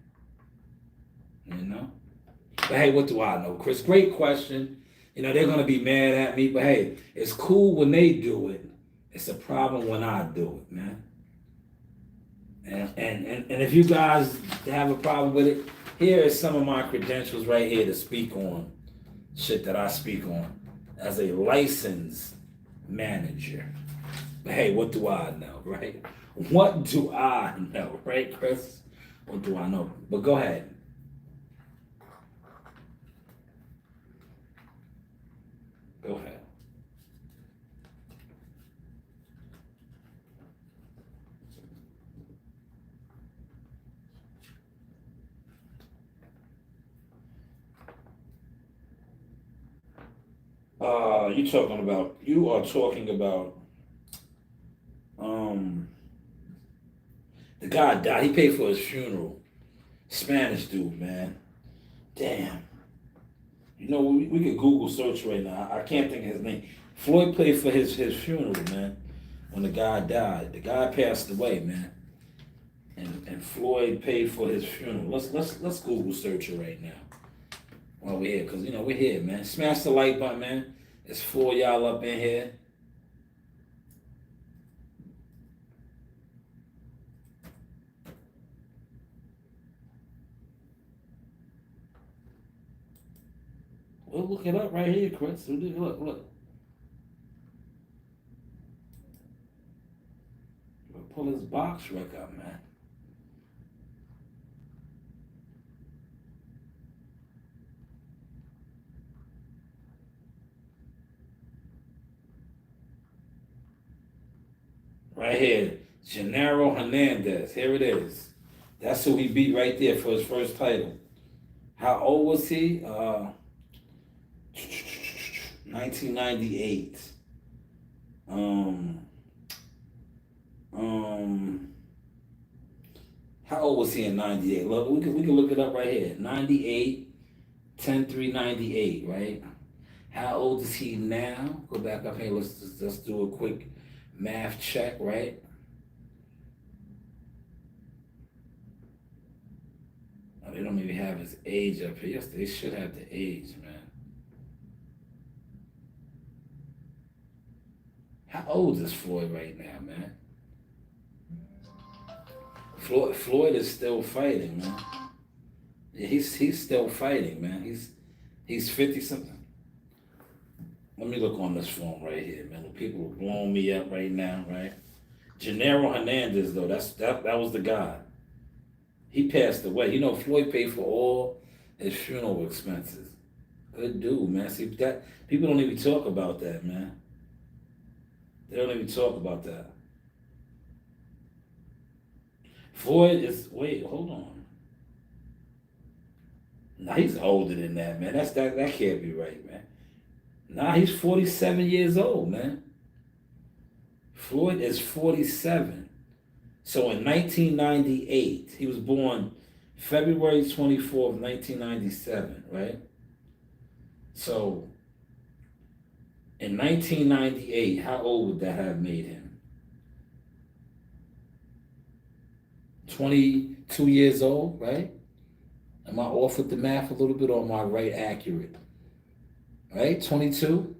But hey, what do I know, Chris? Great question. They're going to be mad at me, but hey, it's cool when they do it. It's a problem when I do it, man. And if you guys have a problem with it, here is some of my credentials right here to speak on shit that I speak on as a licensed manager. But hey, what do I know, right? What do I know, right, Chris? What do I know? But go ahead. Go ahead. You are talking about the guy died. He paid for his funeral. Spanish dude, man. Damn. We could Google search right now. I can't think of his name. Floyd paid for his funeral, man. When the guy died, the guy passed away, man. And Floyd paid for his funeral. Let's Google search it right now while we're here, because we're here, man. Smash the like button, man. It's 4 y'all up in here. We'll look it up right here, Chris. Look. We'll pull his box rec up, man. Right here, Gennaro Hernandez. Here it is. That's who he beat right there for his first title. How old was he? 1998. How old was he in 98? Look, we can look it up right here. 98, 10/3/98, right? How old is he now? Go back up here. Let's do a quick math check, right? Oh, they don't even have his age up here. Yes, they should have the age, man. How old is Floyd right now, man? Floyd is still fighting, man. Yeah, he's still fighting, man. He's 50 something. Let me look on this phone right here, man. The people are blowing me up right now, right? Gennaro Hernandez, though, that was the guy. He passed away. Floyd paid for all his funeral expenses. Good dude, man. See, that people don't even talk about that, man. They don't even talk about that. Floyd is, wait, hold on. Nah, he's older than that, man. That can't be right, man. Nah, he's 47 years old, man. Floyd is 47. So in 1998, he was born February 24th, 1997, right? So in 1998, how old would that have made him? 22 years old, right? Am I off with the math a little bit or am I right accurate? Right? 22?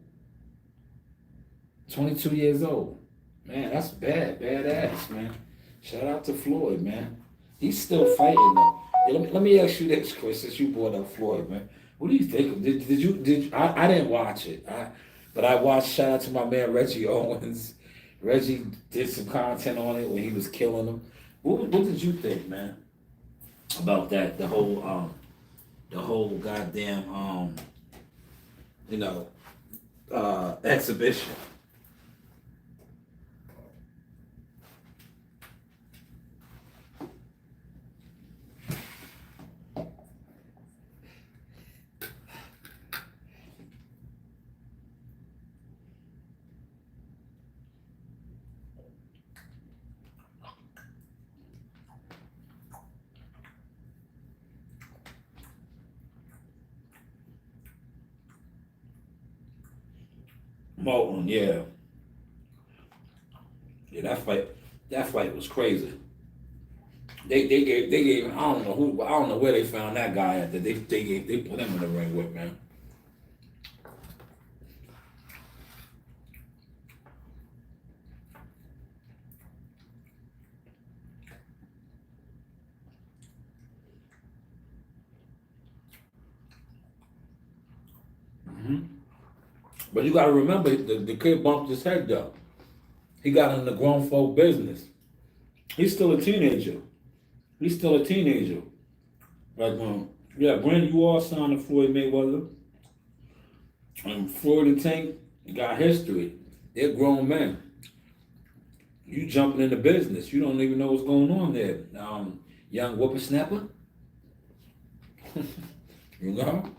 22 years old. Man, that's badass, man. Shout out to Floyd, man. He's still fighting though. Yeah, let me ask you this, Chris, since you brought up Floyd, man. What do you think? I didn't watch it. But I watched, shout out to my man Reggie Owens. Reggie did some content on it when he was killing them. What did you think, man? About that, the whole goddamn you know, exhibition. Moulton, yeah. Yeah, that fight was crazy. They gave I don't know where they found that guy at that they put him in the ring with, man. But you gotta remember the kid bumped his head though. He got in the grown folk business. He's still a teenager. He's still a teenager. Like yeah, Brandon, you all signed to Floyd Mayweather. And Floyd and Tank got history. They're grown men. You jumping into business. You don't even know what's going on there. Young whippersnapper. You know?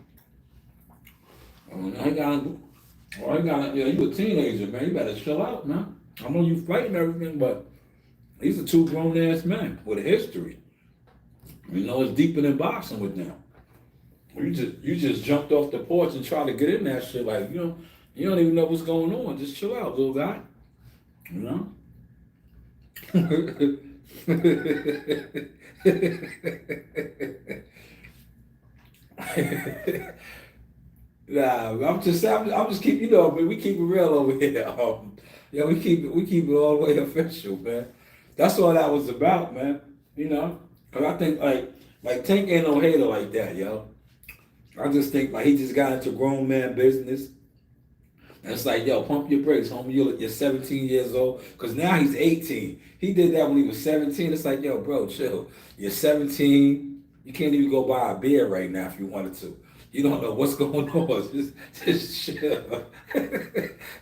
Yeah, you a teenager, man. You better chill out, man. I know you fighting everything, but these are two grown ass men with a history. You know, it's deeper than boxing with them. You just jumped off the porch and tried to get in that shit like you don't even know what's going on. Just chill out, little guy. You know? Nah, I'm just keep man, we keep it real over here. Yeah, we keep it all the way official, man. That's all that was about, man. You know, cause I think like Tank ain't no hater like that, yo. I just think like he just got into grown man business. And it's like, yo, pump your brakes, homie. You're 17 years old. Because now he's 18. He did that when he was 17. It's like, yo, bro, chill. You're 17. You can't even go buy a beer right now if you wanted to. You don't know what's going on. Just chill.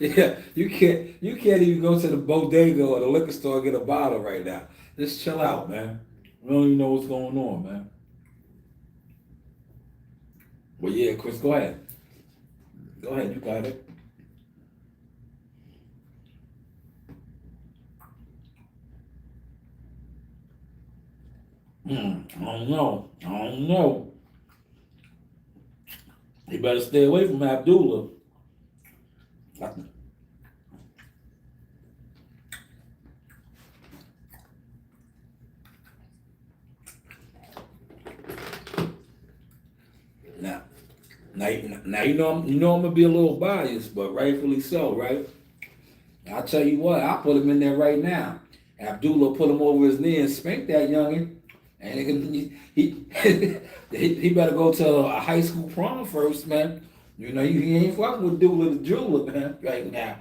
Yeah, you can't even go to the bodega or the liquor store and get a bottle right now. Just chill out, man. We don't even know what's going on, man. Well, yeah, Chris, go ahead. Go ahead, you got it. I don't know. I don't know. You better stay away from Abdullah. Now, now you know I'm gonna be a little biased, but rightfully so, right? I'll tell you what, I'll put him in there right now. Abdullah put him over his knee and spanked that youngin. And he better go to a high school prom first, man. You know, he ain't fucking with Dula the jeweler, man, right now.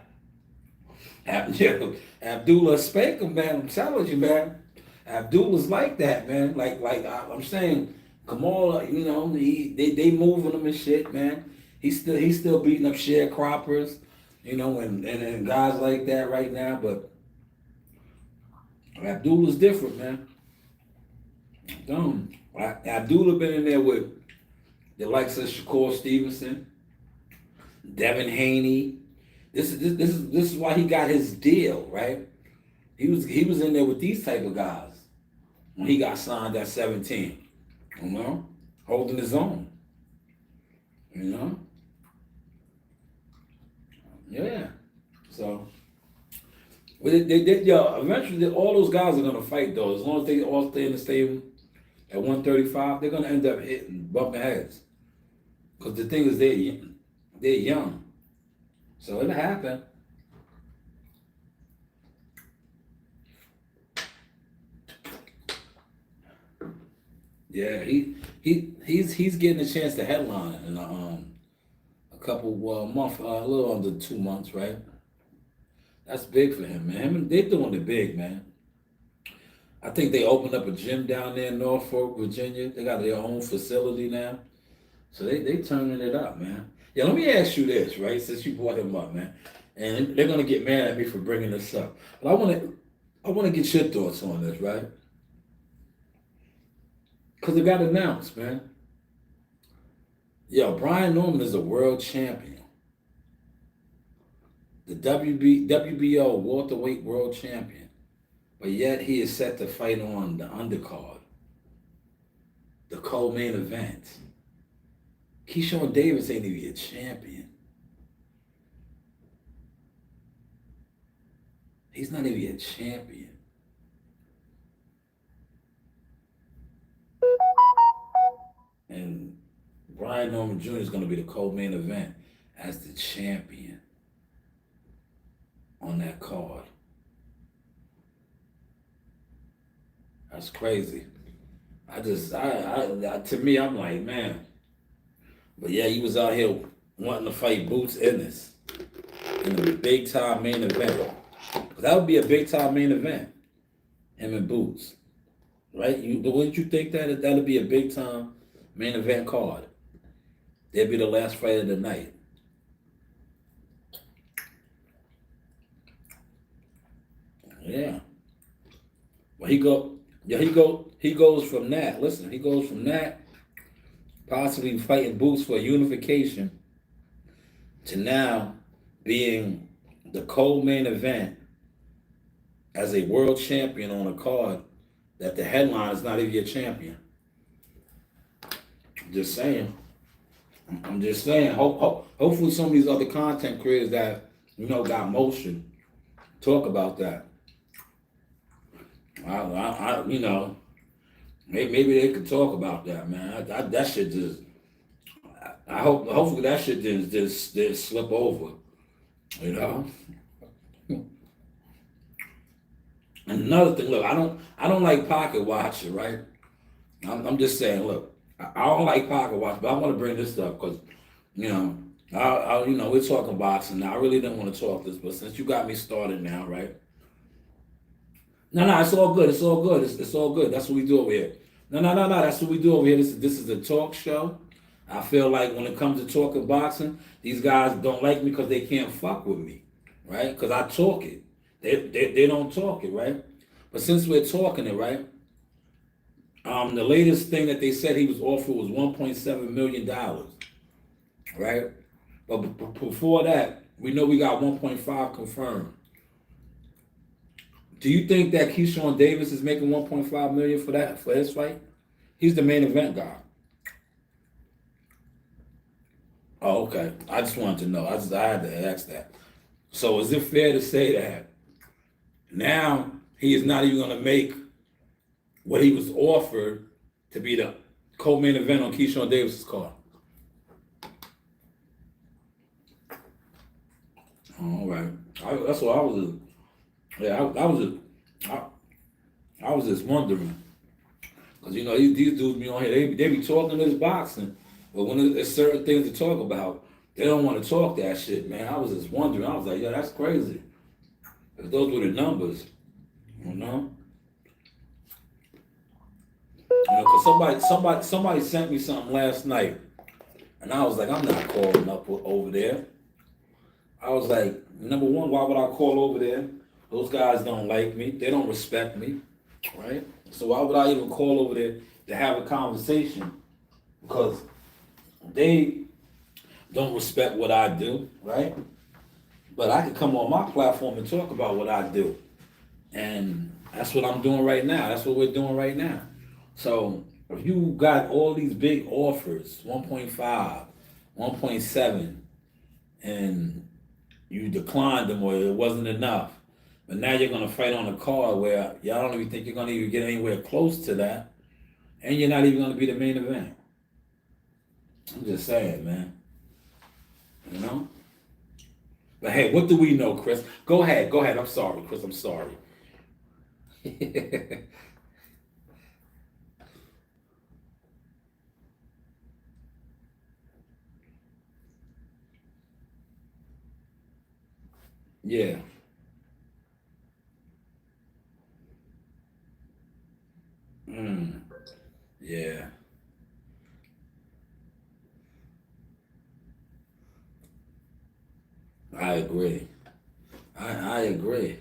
Abdullah spank him, man. I'm telling you, man. Abdullah's like that, man. I'm saying, Kamal, you know, they moving him and shit, man. He's still beating up sharecroppers, you know, and guys like that right now. But Abdullah's different, man. Abdullah been in there with the likes of Shakur Stevenson, Devin Haney. This is why he got his deal, right? He was in there with these type of guys when he got signed at 17. You know, holding his own. You know, yeah. So, yo, eventually all those guys are gonna fight though. As long as they all stay in the stadium at 135, they're gonna end up bumping heads. Cause the thing is, they're young, so it'll happen. Yeah, he's getting a chance to headline in a couple month, a little under 2 months, right? That's big for him, man. They doing it big, man. I think they opened up a gym down there in Norfolk, Virginia. They got their own facility now, so they turning it up, man. Yeah, let me ask you this, right? Since you brought him up, man, and they're gonna get mad at me for bringing this up, but I want to get your thoughts on this, right? Because it got announced, man. Yo, Brian Norman is a world champion. The WBO welterweight world champion. But yet he is set to fight on the undercard, the co-main event. Keyshawn Davis ain't even a champion. He's not even a champion. And Brian Norman Jr. is going to be the co-main event as the champion on that card. That's crazy. To me, I'm like, man. But yeah, he was out here wanting to fight Boots Ennis in a big time main event. That would be a big time main event. Him and Boots, right? Wouldn't you think that'd be a big time main event card? That'd be the last fight of the night. Yeah. Well, he goes from that. Listen, he goes from that possibly fighting Boots for unification to now being the co-main event as a world champion on a card that the headline is not even a champion. Just saying. I'm just saying. Hopefully, some of these other content creators that got motion talk about that. Maybe they could talk about that, man. That shit just. Hopefully that shit didn't slip over. You know. And another thing, look, I don't like pocket watching, right? I'm just saying, look, I don't like pocket watch, but I want to bring this up because, we're talking boxing now. I really didn't want to talk this, but since you got me started now, right? No, it's all good. It's all good. It's all good. That's what we do over here. No. That's what we do over here. This is a talk show. I feel like when it comes to talking boxing, these guys don't like me because they can't fuck with me, right? Because I talk it. They don't talk it, right? But since we're talking it, right? The latest thing that they said he was offered was $1.7 million, right? But before that, we know we got 1.5 confirmed. Do you think that Keyshawn Davis is making 1.5 million for his fight? He's the main event guy. Oh, okay. I just wanted to know. I had to ask that. So is it fair to say that now he is not even going to make what he was offered to be the co-main event on Keyshawn Davis's card? All right. That's what I was. Yeah, I was just wondering because these dudes be on here. They be talking this boxing, but when there's certain things to talk about, they don't want to talk that shit, man. I was just wondering. I was like, that's crazy. If those were the numbers, you know. Because somebody sent me something last night, and I was like, I'm not calling up over there. I was like, number one, why would I call over there? Those guys don't like me. They don't respect me, right? So why would I even call over there to have a conversation? Because they don't respect what I do, right? But I could come on my platform and talk about what I do And that's what I'm doing right now. That's what we're doing right now. So if you got all these big offers, 1.5, 1.7, and you declined them or it wasn't enough, but now you're gonna fight on a card where y'all don't even think you're gonna even get anywhere close to that, and you're not even gonna be the main event. I'm just saying, man. You know? But hey, what do we know, Chris? Go ahead, go ahead. I'm sorry, Chris. I'm sorry. Yeah. Mm. Yeah. I agree. I agree.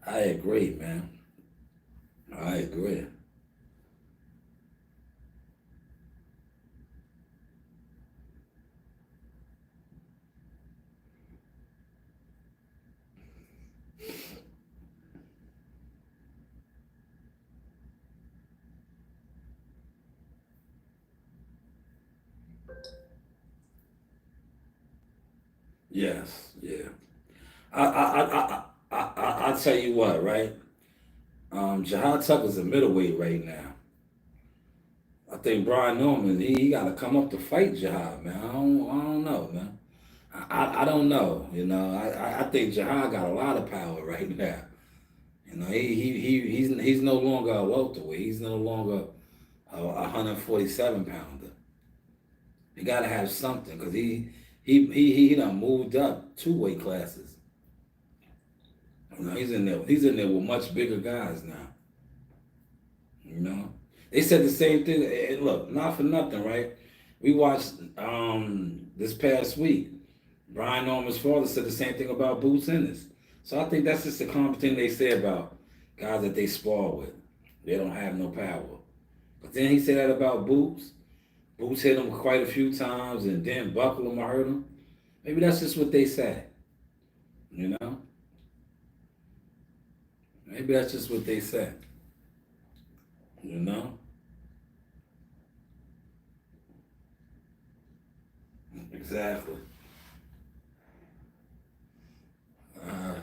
I agree, man. I agree. Yes. Yeah. I tell you what, right? Jihad Tucker's a middleweight right now. I think Brian Norman, he got to come up to fight Jihad, man. I don't know, man. I don't know. You know, I think Jihad got a lot of power right now. You know, he's no longer a welterweight. He's no longer a 147 pounder. You got to have something because he done moved up two weight classes. You know, he's in there. He's in there with much bigger guys now. You know, they said the same thing. And look, not for nothing, right? We watched this past week. Brian Norman's father said the same thing about Boots Ennis. So I think that's just a common thing they say about guys that they spar with. They don't have no power. But then he said that about Boots. Boots hit him quite a few times and then buckle him or hurt him. Maybe that's just what they say. You know? Maybe that's just what they say. You know? Exactly. Uh,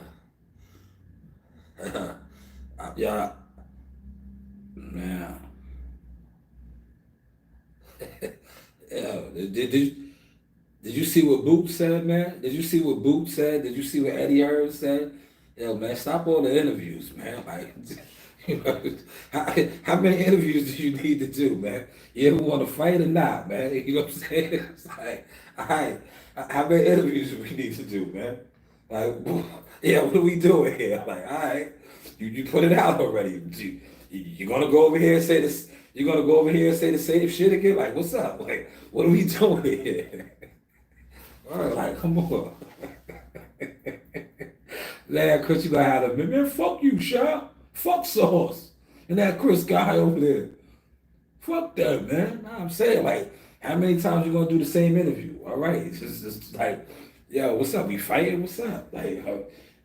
yeah, man. Yeah. Did you see what Boot said, man? Did you see what Boot said? Did you see what Eddie Hearn said? Yo, man, stop all the interviews, man. Like, you know, how many interviews do you need to do, man? You ever want to fight or not, man? You know what I'm saying? It's like, all right, how many interviews do we need to do, man? Like, yeah, what are we doing here? Like, all right, you put it out already. You gonna go over here and say this? You gonna go over here and say the same shit again? Like, what's up? Like, what are we doing here? All right, like, come on. Now, Chris, you gonna have to, man, fuck you, Shaw. Fuck Sauce. And that Chris guy over there. Fuck that, man. Nah, I'm saying, like, how many times you gonna do the same interview? All right. It's just like, yo, what's up? We fighting? What's up? Like,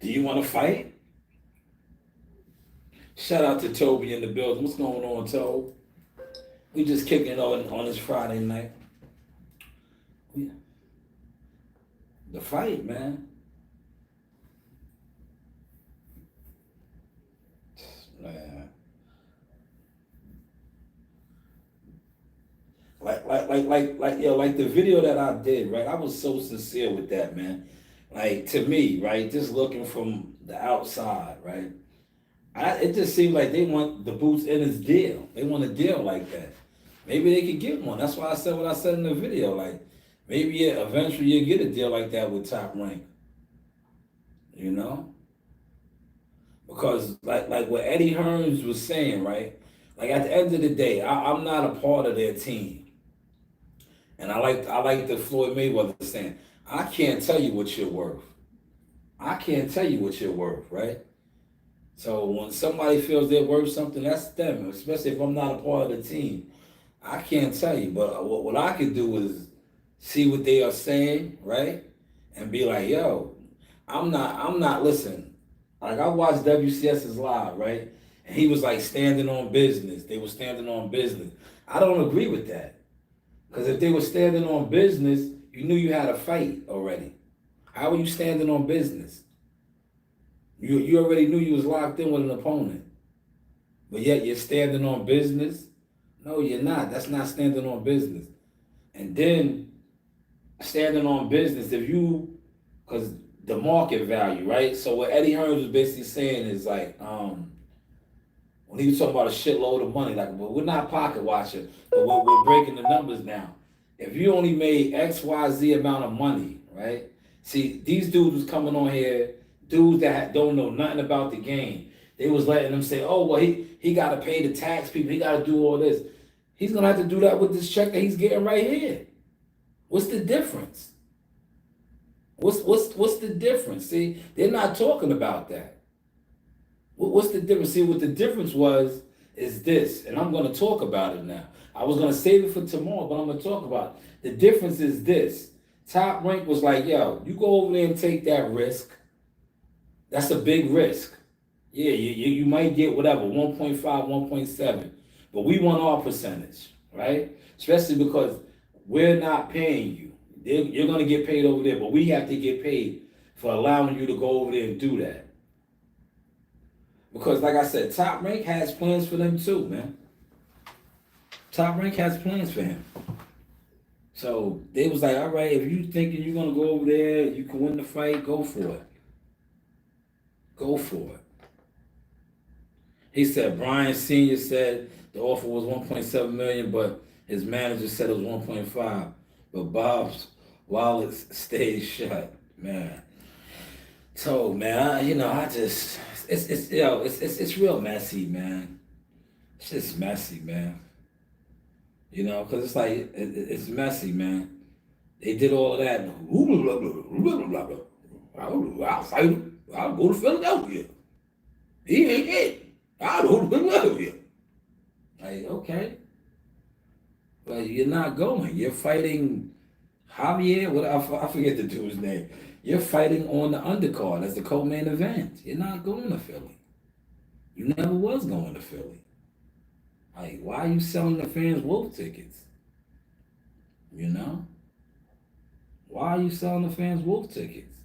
do you want to fight? Shout out to Toby in the building. What's going on, Toby? We just kicking it on this Friday night. We- The fight, man. Man. Like the video that I did, right? I was so sincere with that, man. Like to me, right? Just looking from the outside, right? It just seemed like they want the Boots in his deal. They want a deal like that. Maybe they could get one. That's why I said what I said in the video. Like maybe yeah, eventually you get a deal like that with Top Rank. You know, because like what Eddie Hearns was saying, right? Like at the end of the day, I'm not a part of their team. And I like the Floyd Mayweather saying, I can't tell you what you're worth. I can't tell you what you're worth, right? So when somebody feels they're worth something, that's them, especially if I'm not a part of the team. I can't tell you, but what I can do is see what they are saying, right? And be like, yo, I'm not, listen, Like I watched WCS's live, right? And he was like standing on business. They were standing on business. I don't agree with that. Because if they were standing on business, you knew you had a fight already. How are you standing on business? You already knew you was locked in with an opponent. But yet you're standing on business? No, you're not. That's not standing on business. And then standing on business, if you, because the market value, right? So what Eddie Hearns was basically saying is like, when he was talking about a shitload of money, like, well, we're not pocket watching, but we're breaking the numbers down. If you only made X, Y, Z amount of money, right? See, these dudes was coming on here, dudes that don't know nothing about the game. They was letting them say, oh, well, he got to pay the tax people. He got to do all this. He's going to have to do that with this check that he's getting right here. What's the difference? What's the difference? See, they're not talking about that. What's the difference? See, what the difference is this, and I'm going to talk about it now. I was going to save it for tomorrow, but I'm going to talk about it. The difference is this. Top Rank was like, yo, you go over there and take that risk. That's a big risk. Yeah, you might get whatever, 1.5, 1.7. But we want our percentage, right? Especially because we're not paying you. You're going to get paid over there, but we have to get paid for allowing you to go over there and do that. Because like I said, Top Rank has plans for them too, man. Top Rank has plans for him. So they was like, all right, if you thinking you're going to go over there, you can win the fight, go for it. Go for it. He said Brian Sr. said the offer was 1.7 million, but his manager said it was 1.5. But Bob's wallet stayed shut, man. So man, I just it's real messy, man. It's just messy, man. Because it's like it's messy, man. They did all of that. I'll fight him. I'll go to Philadelphia. He ain't it. I'll go to Philadelphia. Like, okay. But you're not going. You're fighting Javier. I forget the dude's name. You're fighting on the undercard as the co-main event. You're not going to Philly. You never was going to Philly. Like, why are you selling the fans Wolf tickets? Why are you selling the fans Wolf tickets?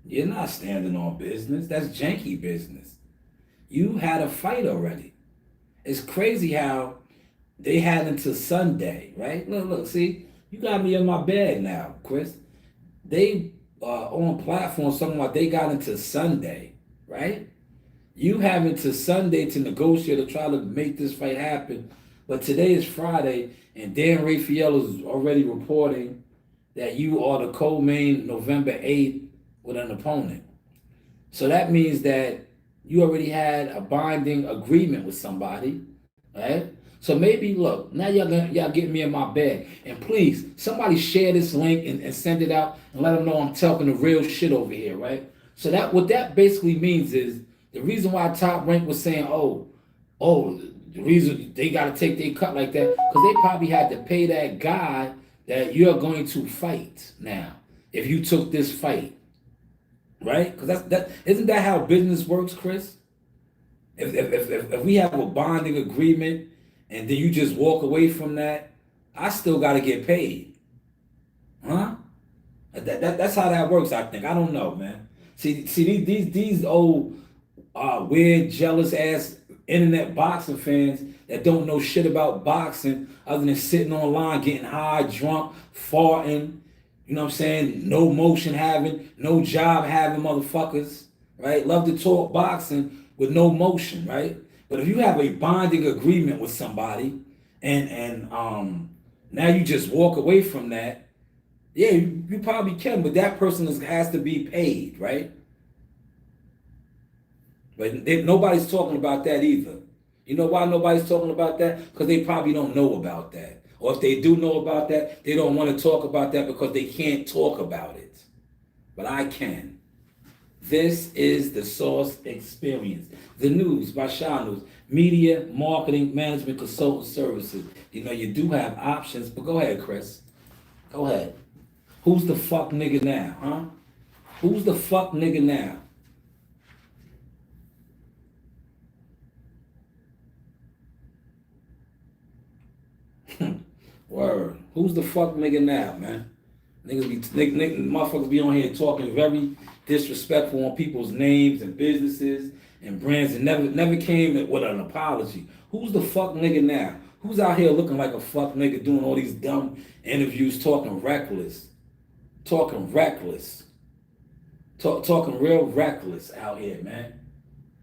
You're not standing on business. That's janky business. You had a fight already. It's crazy how they had until Sunday, right? Look, see, you got me in my bag now, Chris. They on platforms talking about they got into Sunday, right? You have until Sunday to negotiate to try to make this fight happen. But today is Friday, and Dan Rafael is already reporting that you are the co-main November 8th with an opponent. So that means that you already had a binding agreement with somebody, right? So maybe, look, now y'all getting me in my bag. And please, somebody share this link and send it out and let them know I'm talking the real shit over here, right? So what that basically means is the reason why Top Rank was saying, the reason they got to take their cut like that, because they probably had to pay that guy that you're going to fight now if you took this fight, right? Because isn't that how business works, Chris? If we have a bonding agreement and then you just walk away from that, I still got to get paid, huh? That's how that works. I think. I don't know, man. See these old weird, jealous ass internet boxing fans that don't know shit about boxing other than sitting online, getting high, drunk, farting, you know what I'm saying? No motion having, no job having motherfuckers, right? Love to talk boxing with no motion, right? But if you have a bonding agreement with somebody and now you just walk away from that, yeah, you probably can, but that person has to be paid, right? But nobody's talking about that either. You know why nobody's talking about that? Because they probably don't know about that. Or if they do know about that, they don't want to talk about that because they can't talk about it. But I can. This is the Source Experience. The news by Shaw News. Media, marketing, management, consultant services. You do have options, but go ahead, Chris. Go ahead. Who's the fuck nigga now, huh? Who's the fuck nigga now? Who's the fuck nigga now, man? Motherfuckers be on here talking very disrespectful on people's names and businesses and brands and never came with an apology. Who's the fuck nigga now? Who's out here looking like a fuck nigga doing all these dumb interviews, talking reckless, talking real reckless out here, man.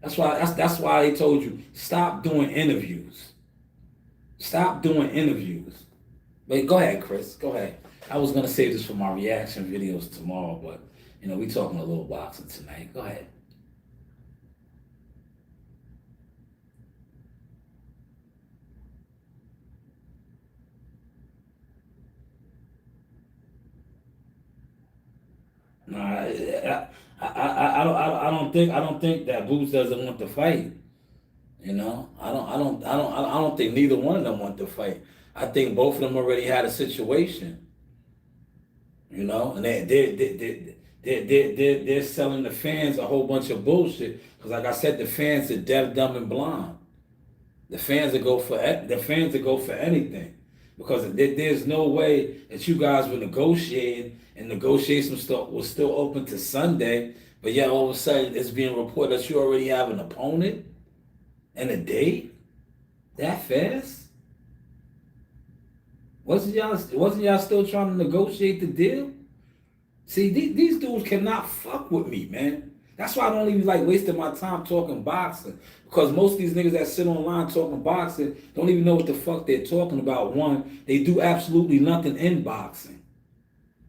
That's why they told you stop doing interviews. Stop doing interviews. Wait, go ahead, Chris. Go ahead. I was gonna save this for my reaction videos tomorrow, but we talking a little boxing tonight. Go ahead. No, I don't think that Boots doesn't want to fight. I don't think neither one of them want to fight. I think both of them already had a situation. And they're selling the fans a whole bunch of bullshit. Because like I said, the fans are deaf, dumb, and blind. The fans will go for anything. Because there's no way that you guys were negotiating and negotiations was still open to Sunday, but yet all of a sudden it's being reported that you already have an opponent and a date that fast. Wasn't y'all still trying to negotiate the deal? See, these dudes cannot fuck with me, man. That's why I don't even like wasting my time talking boxing. Because most of these niggas that sit online talking boxing don't even know what the fuck they're talking about. One, they do absolutely nothing in boxing.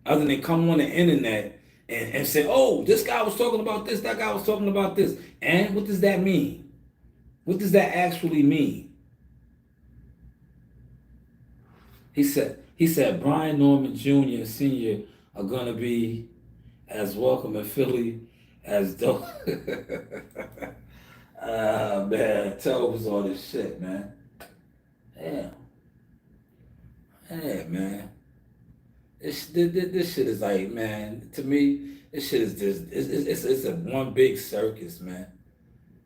Other than come on the internet and say, oh, this guy was talking about this, that guy was talking about this. And what does that mean? What does that actually mean? He said Brian Norman Jr. and Sr. are gonna be as welcome in Philly as dope. Man, tell us all this shit, man. Damn. Hey, man. This shit is like, man, to me, this shit is just, it's a one big circus, man.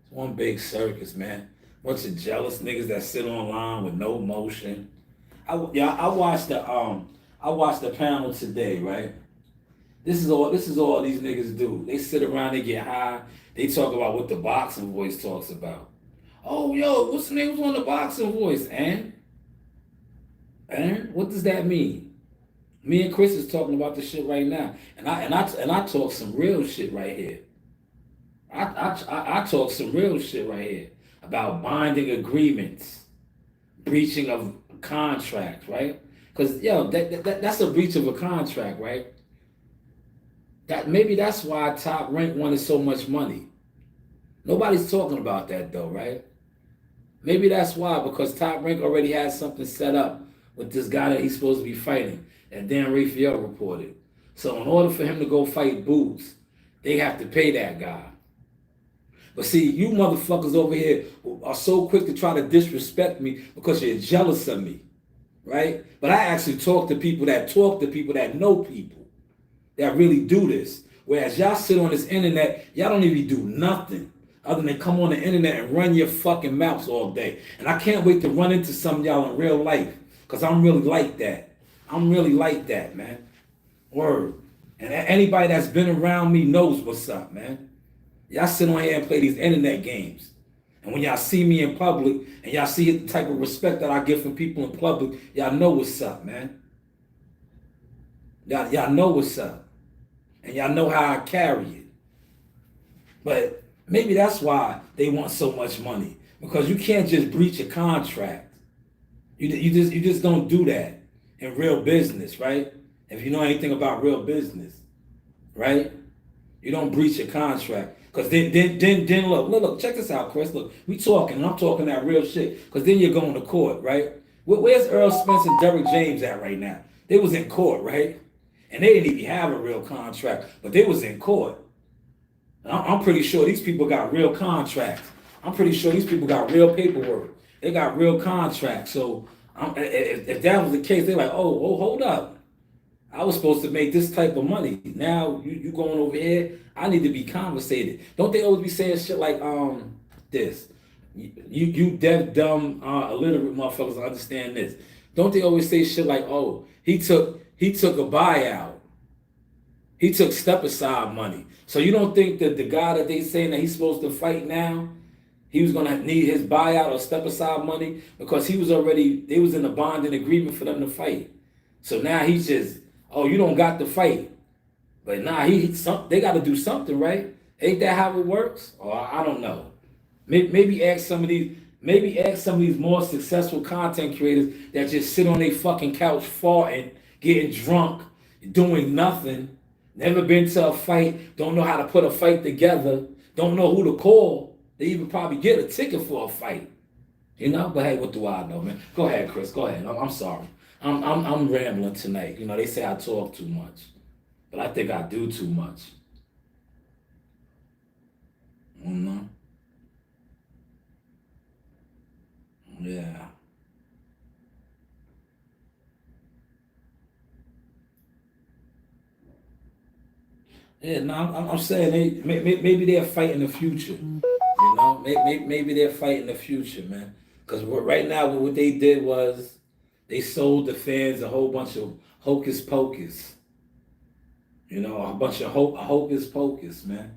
It's one big circus, man. Bunch of jealous niggas that sit online with no motion. I watched the panel today, right? This is all these niggas do. They sit around, they get high, they talk about what the boxing voice talks about. Oh, yo, what's the name was on the boxing voice? And what does that mean? Me and Chris is talking about this shit right now, and I talk some real shit right here. I talk some real shit right here about binding agreements, breaching of contracts, right? Because that's a breach of a contract, right? Maybe that's why Top Rank wanted so much money. Nobody's talking about that though, right? Maybe that's why, because Top Rank already had something set up with this guy that he's supposed to be fighting, that Dan Raphael reported. So in order for him to go fight Boots, they have to pay that guy. But see, you motherfuckers over here are so quick to try to disrespect me because you're jealous of me, right? But I actually talk to people that know people that really do this. Whereas y'all sit on this internet, y'all don't even do nothing other than come on the internet and run your fucking mouths all day. And I can't wait to run into some of y'all in real life, because I'm really like that. I'm really like that, man. Word. And anybody that's been around me knows what's up, man. Y'all sit on here and play these internet games. And when y'all see me in public and y'all see the type of respect that I get from people in public, y'all know what's up, man. Y'all know what's up. And y'all know how I carry it. But maybe that's why they want so much money. Because you can't just breach a contract. You just don't do that in real business, right? If you know anything about real business, right? You don't breach a contract. Because then look, check this out, Chris. Look, we talking, and I'm talking that real shit. Because then you're going to court, right? Where's Earl Spence and Derrick James at right now? They was in court, right? And they didn't even have a real contract, but they was in court. I'm pretty sure these people got real contracts. I'm pretty sure these people got real paperwork. They got real contracts. So if that was the case, they're like, oh, hold up. I was supposed to make this type of money. Now you going over here, I need to be compensated. Don't they always be saying shit like this? You deaf, dumb, illiterate motherfuckers understand this. Don't they always say shit like, oh, he took a buyout. He took step aside money. So you don't think that the guy that they saying that he's supposed to fight now, he was gonna need his buyout or step aside money because he was already they was in a bonding agreement for them to fight. So now he's just, oh, you don't got to fight. But nah, they got to do something, right? Ain't that how it works? Or I don't know. Maybe ask some of these more successful content creators that just sit on their fucking couch farting, getting drunk, doing nothing, never been to a fight, don't know how to put a fight together, don't know who to call. They even probably get a ticket for a fight. You know? But hey, what do I know, man? Go ahead, Chris. Go ahead. I'm sorry. I'm rambling tonight. You know, they say I talk too much. But I think I do too much. You know? Yeah. Yeah, no, I'm saying maybe they'll fight in the future. You know, maybe they'll fight in the future, man. Because right now, what they did was they sold the fans a whole bunch of hocus pocus. You know, a bunch of hocus pocus, man.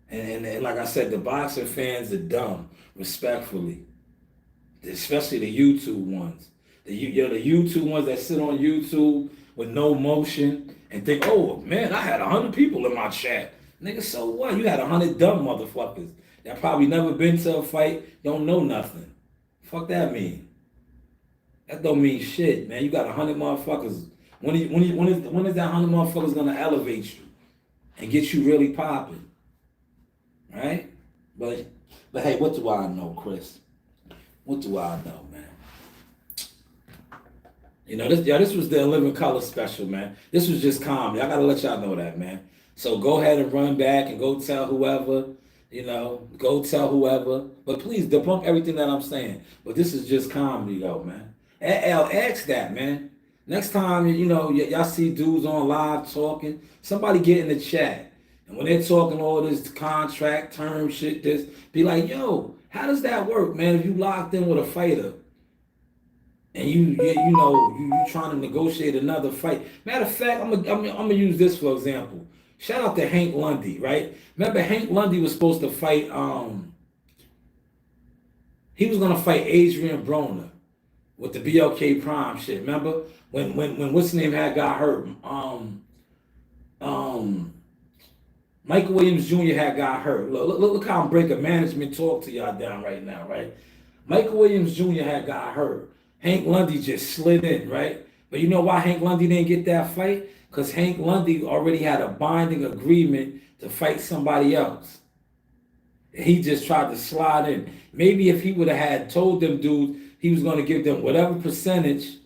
And like I said, the boxing fans are dumb, respectfully, especially the YouTube ones. The YouTube ones that sit on YouTube with no motion and think, oh man, I had 100 people in my chat. Nigga, so what? You had 100 dumb motherfuckers that probably never been to a fight, don't know nothing. Fuck that mean? That don't mean shit, man. You got 100 motherfuckers. When is that 100 motherfuckers gonna elevate you and get you really popping, right? But but hey, what do I know, Chris? What do I know, man? You know, this was the Living Color special, man. This was just comedy. I gotta let y'all know that, man. So go ahead and run back and go tell whoever, go tell whoever. But please debunk everything that I'm saying. But this is just comedy, though, man. Al, ask that, man. Next time, y'all see dudes on live talking, somebody get in the chat. And when they're talking all this contract term shit, be like, yo, how does that work, man? If you locked in with a fighter and you trying to negotiate another fight. Matter of fact, I'm gonna use this for example. Shout out to Hank Lundy, right? Remember Hank Lundy was supposed to fight. He was gonna fight Adrian Broner with the BLK Prime shit. Remember when what's his name had got hurt? Um, Michael Williams Jr. had got hurt. Look how I'm breaking management talk to y'all down right now, right? Michael Williams Jr. had got hurt. Hank Lundy just slid in, right? But you know why Hank Lundy didn't get that fight? Because Hank Lundy already had a binding agreement to fight somebody else. He just tried to slide in. Maybe if he would have had told them dudes he was going to give them whatever percentage,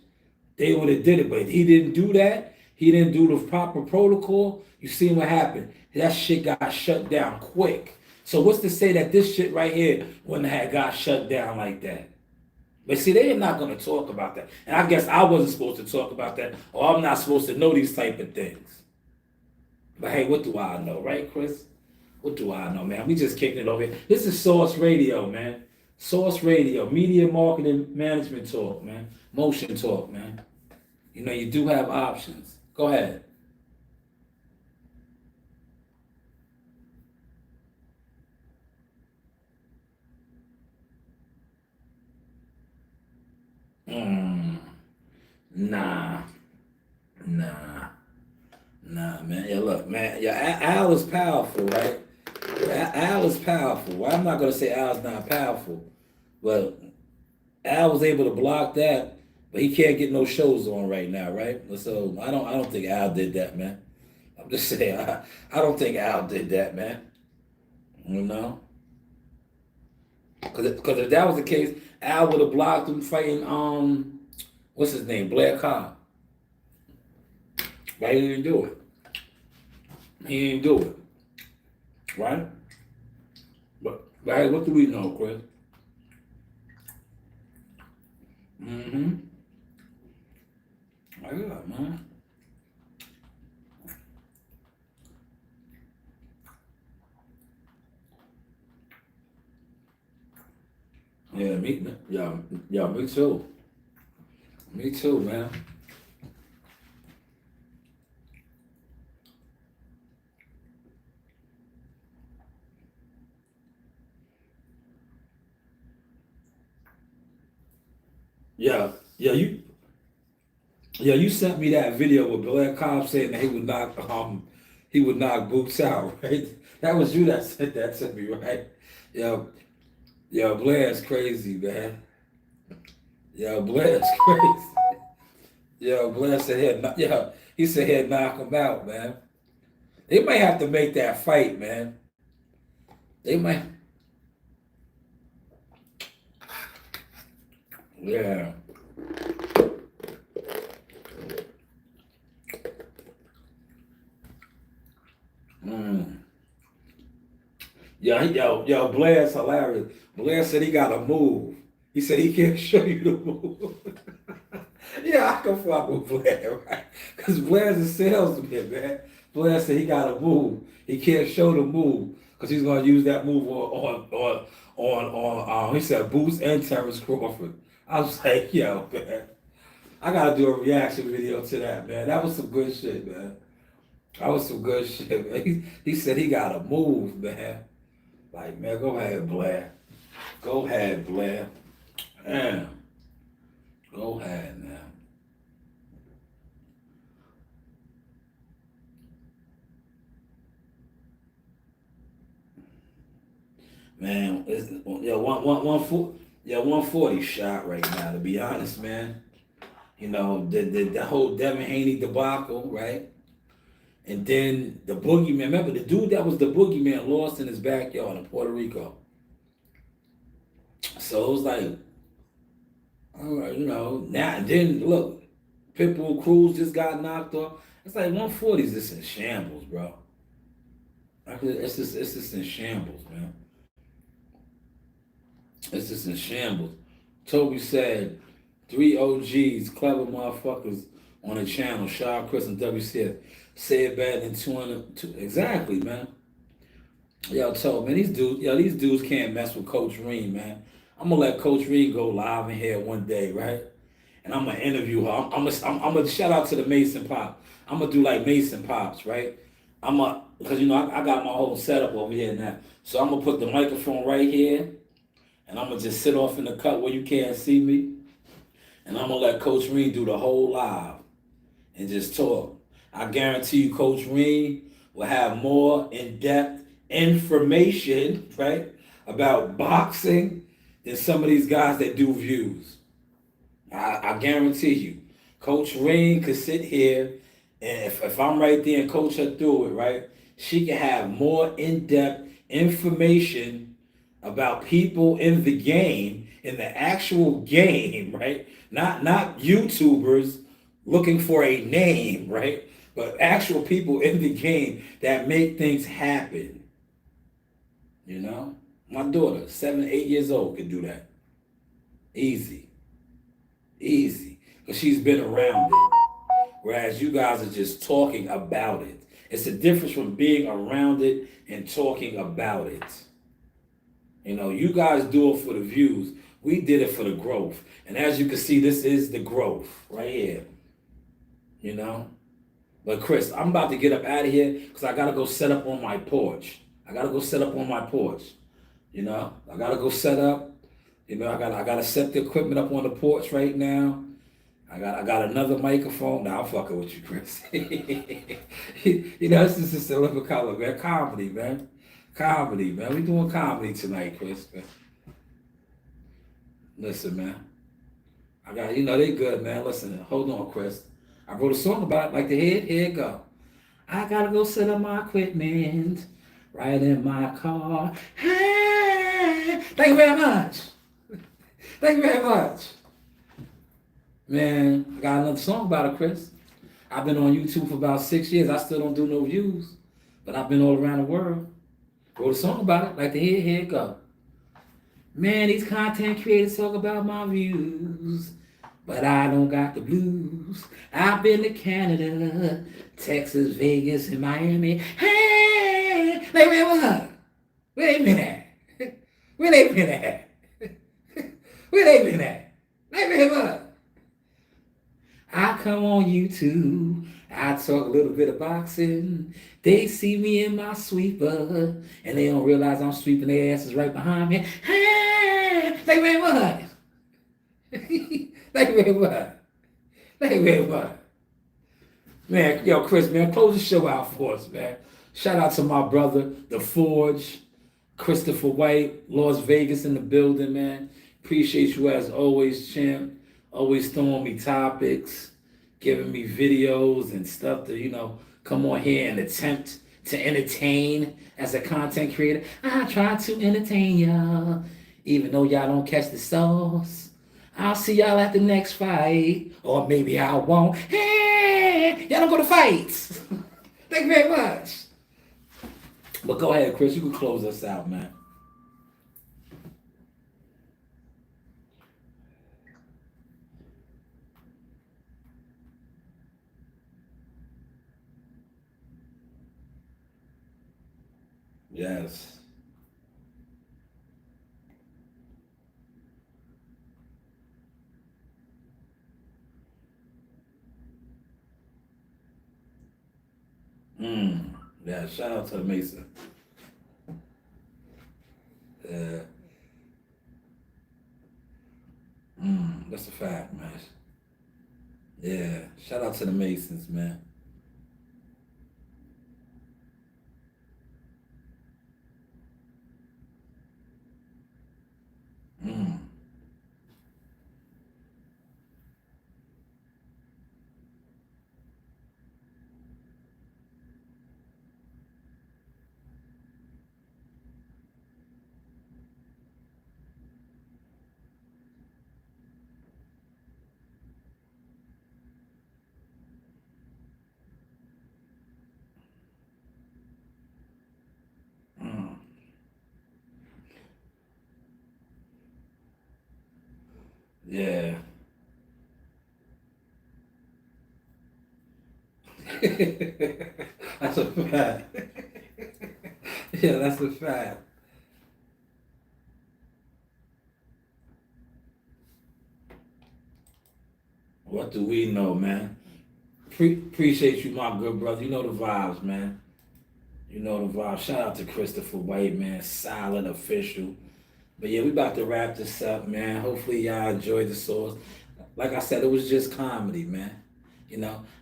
they would have did it. But he didn't do that. He didn't do the proper protocol. You see what happened? That shit got shut down quick. So what's to say that this shit right here wouldn't have got shut down like that? But see, they're not going to talk about that. And I guess I wasn't supposed to talk about that, or I'm not supposed to know these type of things. But hey, what do I know, right, Chris? What do I know, man? We just kicking it over here. This is Source Radio, man. Source Radio, media marketing management talk, man. Motion talk, man. You do have options. Go ahead. Nah, nah, nah, man. Yeah, look, man. Yeah, Al is powerful, right? Al is powerful. Well, I'm not gonna say Al's not powerful, but Al was able to block that, but he can't get no shows on right now, right? So I don't think Al did that, man. I'm just saying, I don't think Al did that, man. You know, because if that was the case, Al would have blocked him fighting what's his name, Blair Cobb. But he didn't do it. He didn't do it, right? But hey, what do we know, Chris? Mm-hmm. Yeah, man. Yeah, me too. Me too, man. Yeah, yeah, you sent me that video with Blair Cobb saying that he would knock Boots out, right? That was you that sent that to me, right? Yeah, yeah, Blair's crazy, man. Yeah, Blair's crazy. Yeah, Blair said he said he'd knock him out, man. They might have to make that fight, man. They might, yeah. Mm. Yeah, Blair's hilarious. Blair said he got to move. He said he can't show you the move. Yeah, I can fuck with Blair, right? Because Blair's a salesman, man. Blair said he got to move. He can't show the move because he's going to use that move he said Boots and Terrence Crawford. I was like, yo, man, I got to do a reaction video to that, man. That was some good shit, man. That was some good shit, man. He said he got to move, man. Like, man, go ahead, Blair. Go ahead, Blair. Man, go ahead, man. Man, yeah, 140 shot right now, to be honest, man. You know, the whole Devin Haney debacle, right? And then the boogeyman, remember the dude that was the boogeyman lost in his backyard in Puerto Rico. So it was like, all right, you know, now and then look, Pitbull Cruz just got knocked off. It's like 140 is just in shambles, bro. It's just in shambles, man. It's just in shambles. Toby said, three OGs, clever motherfuckers on the channel, Shaw, Chris, and WCF. Say it better than 200. Exactly, man. Yo, Toby, man, these dudes can't mess with Coach Reed, man. I'm gonna let Coach Reed go live in here one day, right? And I'm gonna interview her. I'm gonna shout out to the Mason Pop. I'm gonna do like Mason Pops, right? Because you know I got my whole setup over here now. So I'm gonna put the microphone right here, and I'm gonna just sit off in the cut where you can't see me, and I'm gonna let Coach Reed do the whole live and just talk. I guarantee you, Coach Reed will have more in-depth information, right, about boxing than some of these guys that do views. I guarantee you, Coach Reed could sit here, and if I'm right there and coach her through it, right, she can have more in-depth information about people in the game, in the actual game, right? Not YouTubers looking for a name, right? But actual people in the game that make things happen. You know? My daughter, 7, 8 years old, can do that. Easy. Easy. Because she's been around it. Whereas you guys are just talking about it. It's a difference from being around it and talking about it. You know, you guys do it for the views. We did it for the growth. And as you can see, this is the growth right here. You know? But Chris, I'm about to get up out of here because I got to go set up on my porch. You know? I got to go set up. You know, I got to set the equipment up on the porch right now. I got another microphone. Now I'm fucking with you, Chris. You know, this is just a little color, man. Comedy, man. Comedy, man. We doing comedy tonight, Chris. Man. Listen, man. They good, man. Listen, hold on, Chris. I wrote a song about it, like the head. Here it go. I gotta go set up my equipment right in my car. Hey, thank you very much. Thank you very much. Man, I got another song about it, Chris. I've been on YouTube for about 6 years. I still don't do no views, but I've been all around the world. Wrote a song about it, like the head. Here it go. Man, these content creators talk about my views, but I don't got the blues. I've been to Canada, Texas, Vegas, and Miami. Hey, wait, what? Where they been at? Where they been at? Where they been at? Wait, what? I come on YouTube, I talk a little bit of boxing. They see me in my sweeper, and they don't realize I'm sweeping their asses right behind me. Hey, wait, what? Thank you very much. Thank you very much. Man, yo, Chris, man, close the show out for us, man. Shout out to my brother, The Forge, Christopher White, Las Vegas in the building, man. Appreciate you as always, champ. Always throwing me topics, giving me videos and stuff to, come on here and attempt to entertain as a content creator. I try to entertain y'all, even though y'all don't catch the sauce. I'll see y'all at the next fight, or maybe I won't. Hey, y'all don't go to fights. Thank you very much. But go ahead, Chris. You can close us out, man. Yes. Yeah. Shout out to the Mason. Yeah. That's a fact, man. Yeah. Shout out to the Masons, man. Mm, mm. Yeah. That's a fact. Yeah, that's a fact. What do we know, man? Appreciate you, my good brother. You know the vibes, man. You know the vibes. Shout out to Christopher White, man. Solid official. But yeah, we about to wrap this up, man. Hopefully y'all enjoyed the source. Like I said, it was just comedy, man.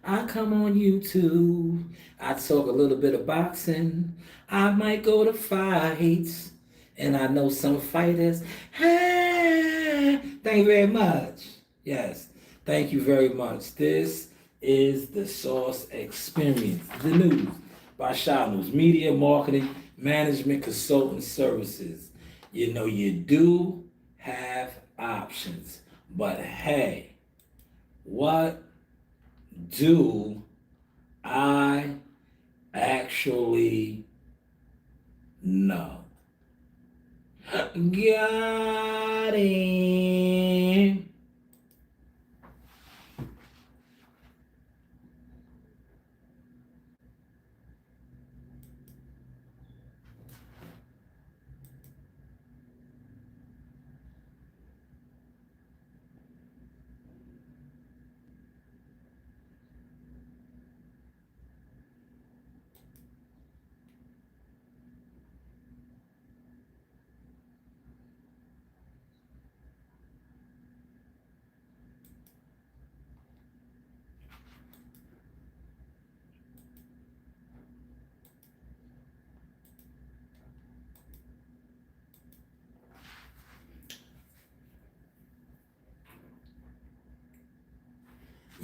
I come on YouTube. I talk a little bit of boxing. I might go to fights. And I know some fighters. Hey, thank you very much. Yes, thank you very much. This is the Source Experience, the news by Shaw News, media, marketing, management, consultant services. You do have options, but hey, what do I actually know? Got him.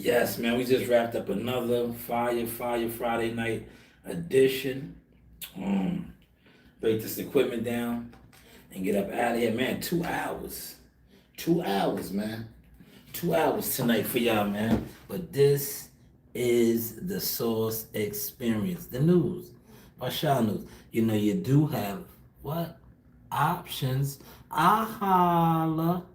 Yes, man, we just wrapped up another Fire Friday night edition. Um, Break this equipment down and get up out of here, man. 2 hours. 2 hours, man. 2 hours tonight for y'all, man. But this is the Source Experience, the news by Shaw News. You do have what? Options. I holla.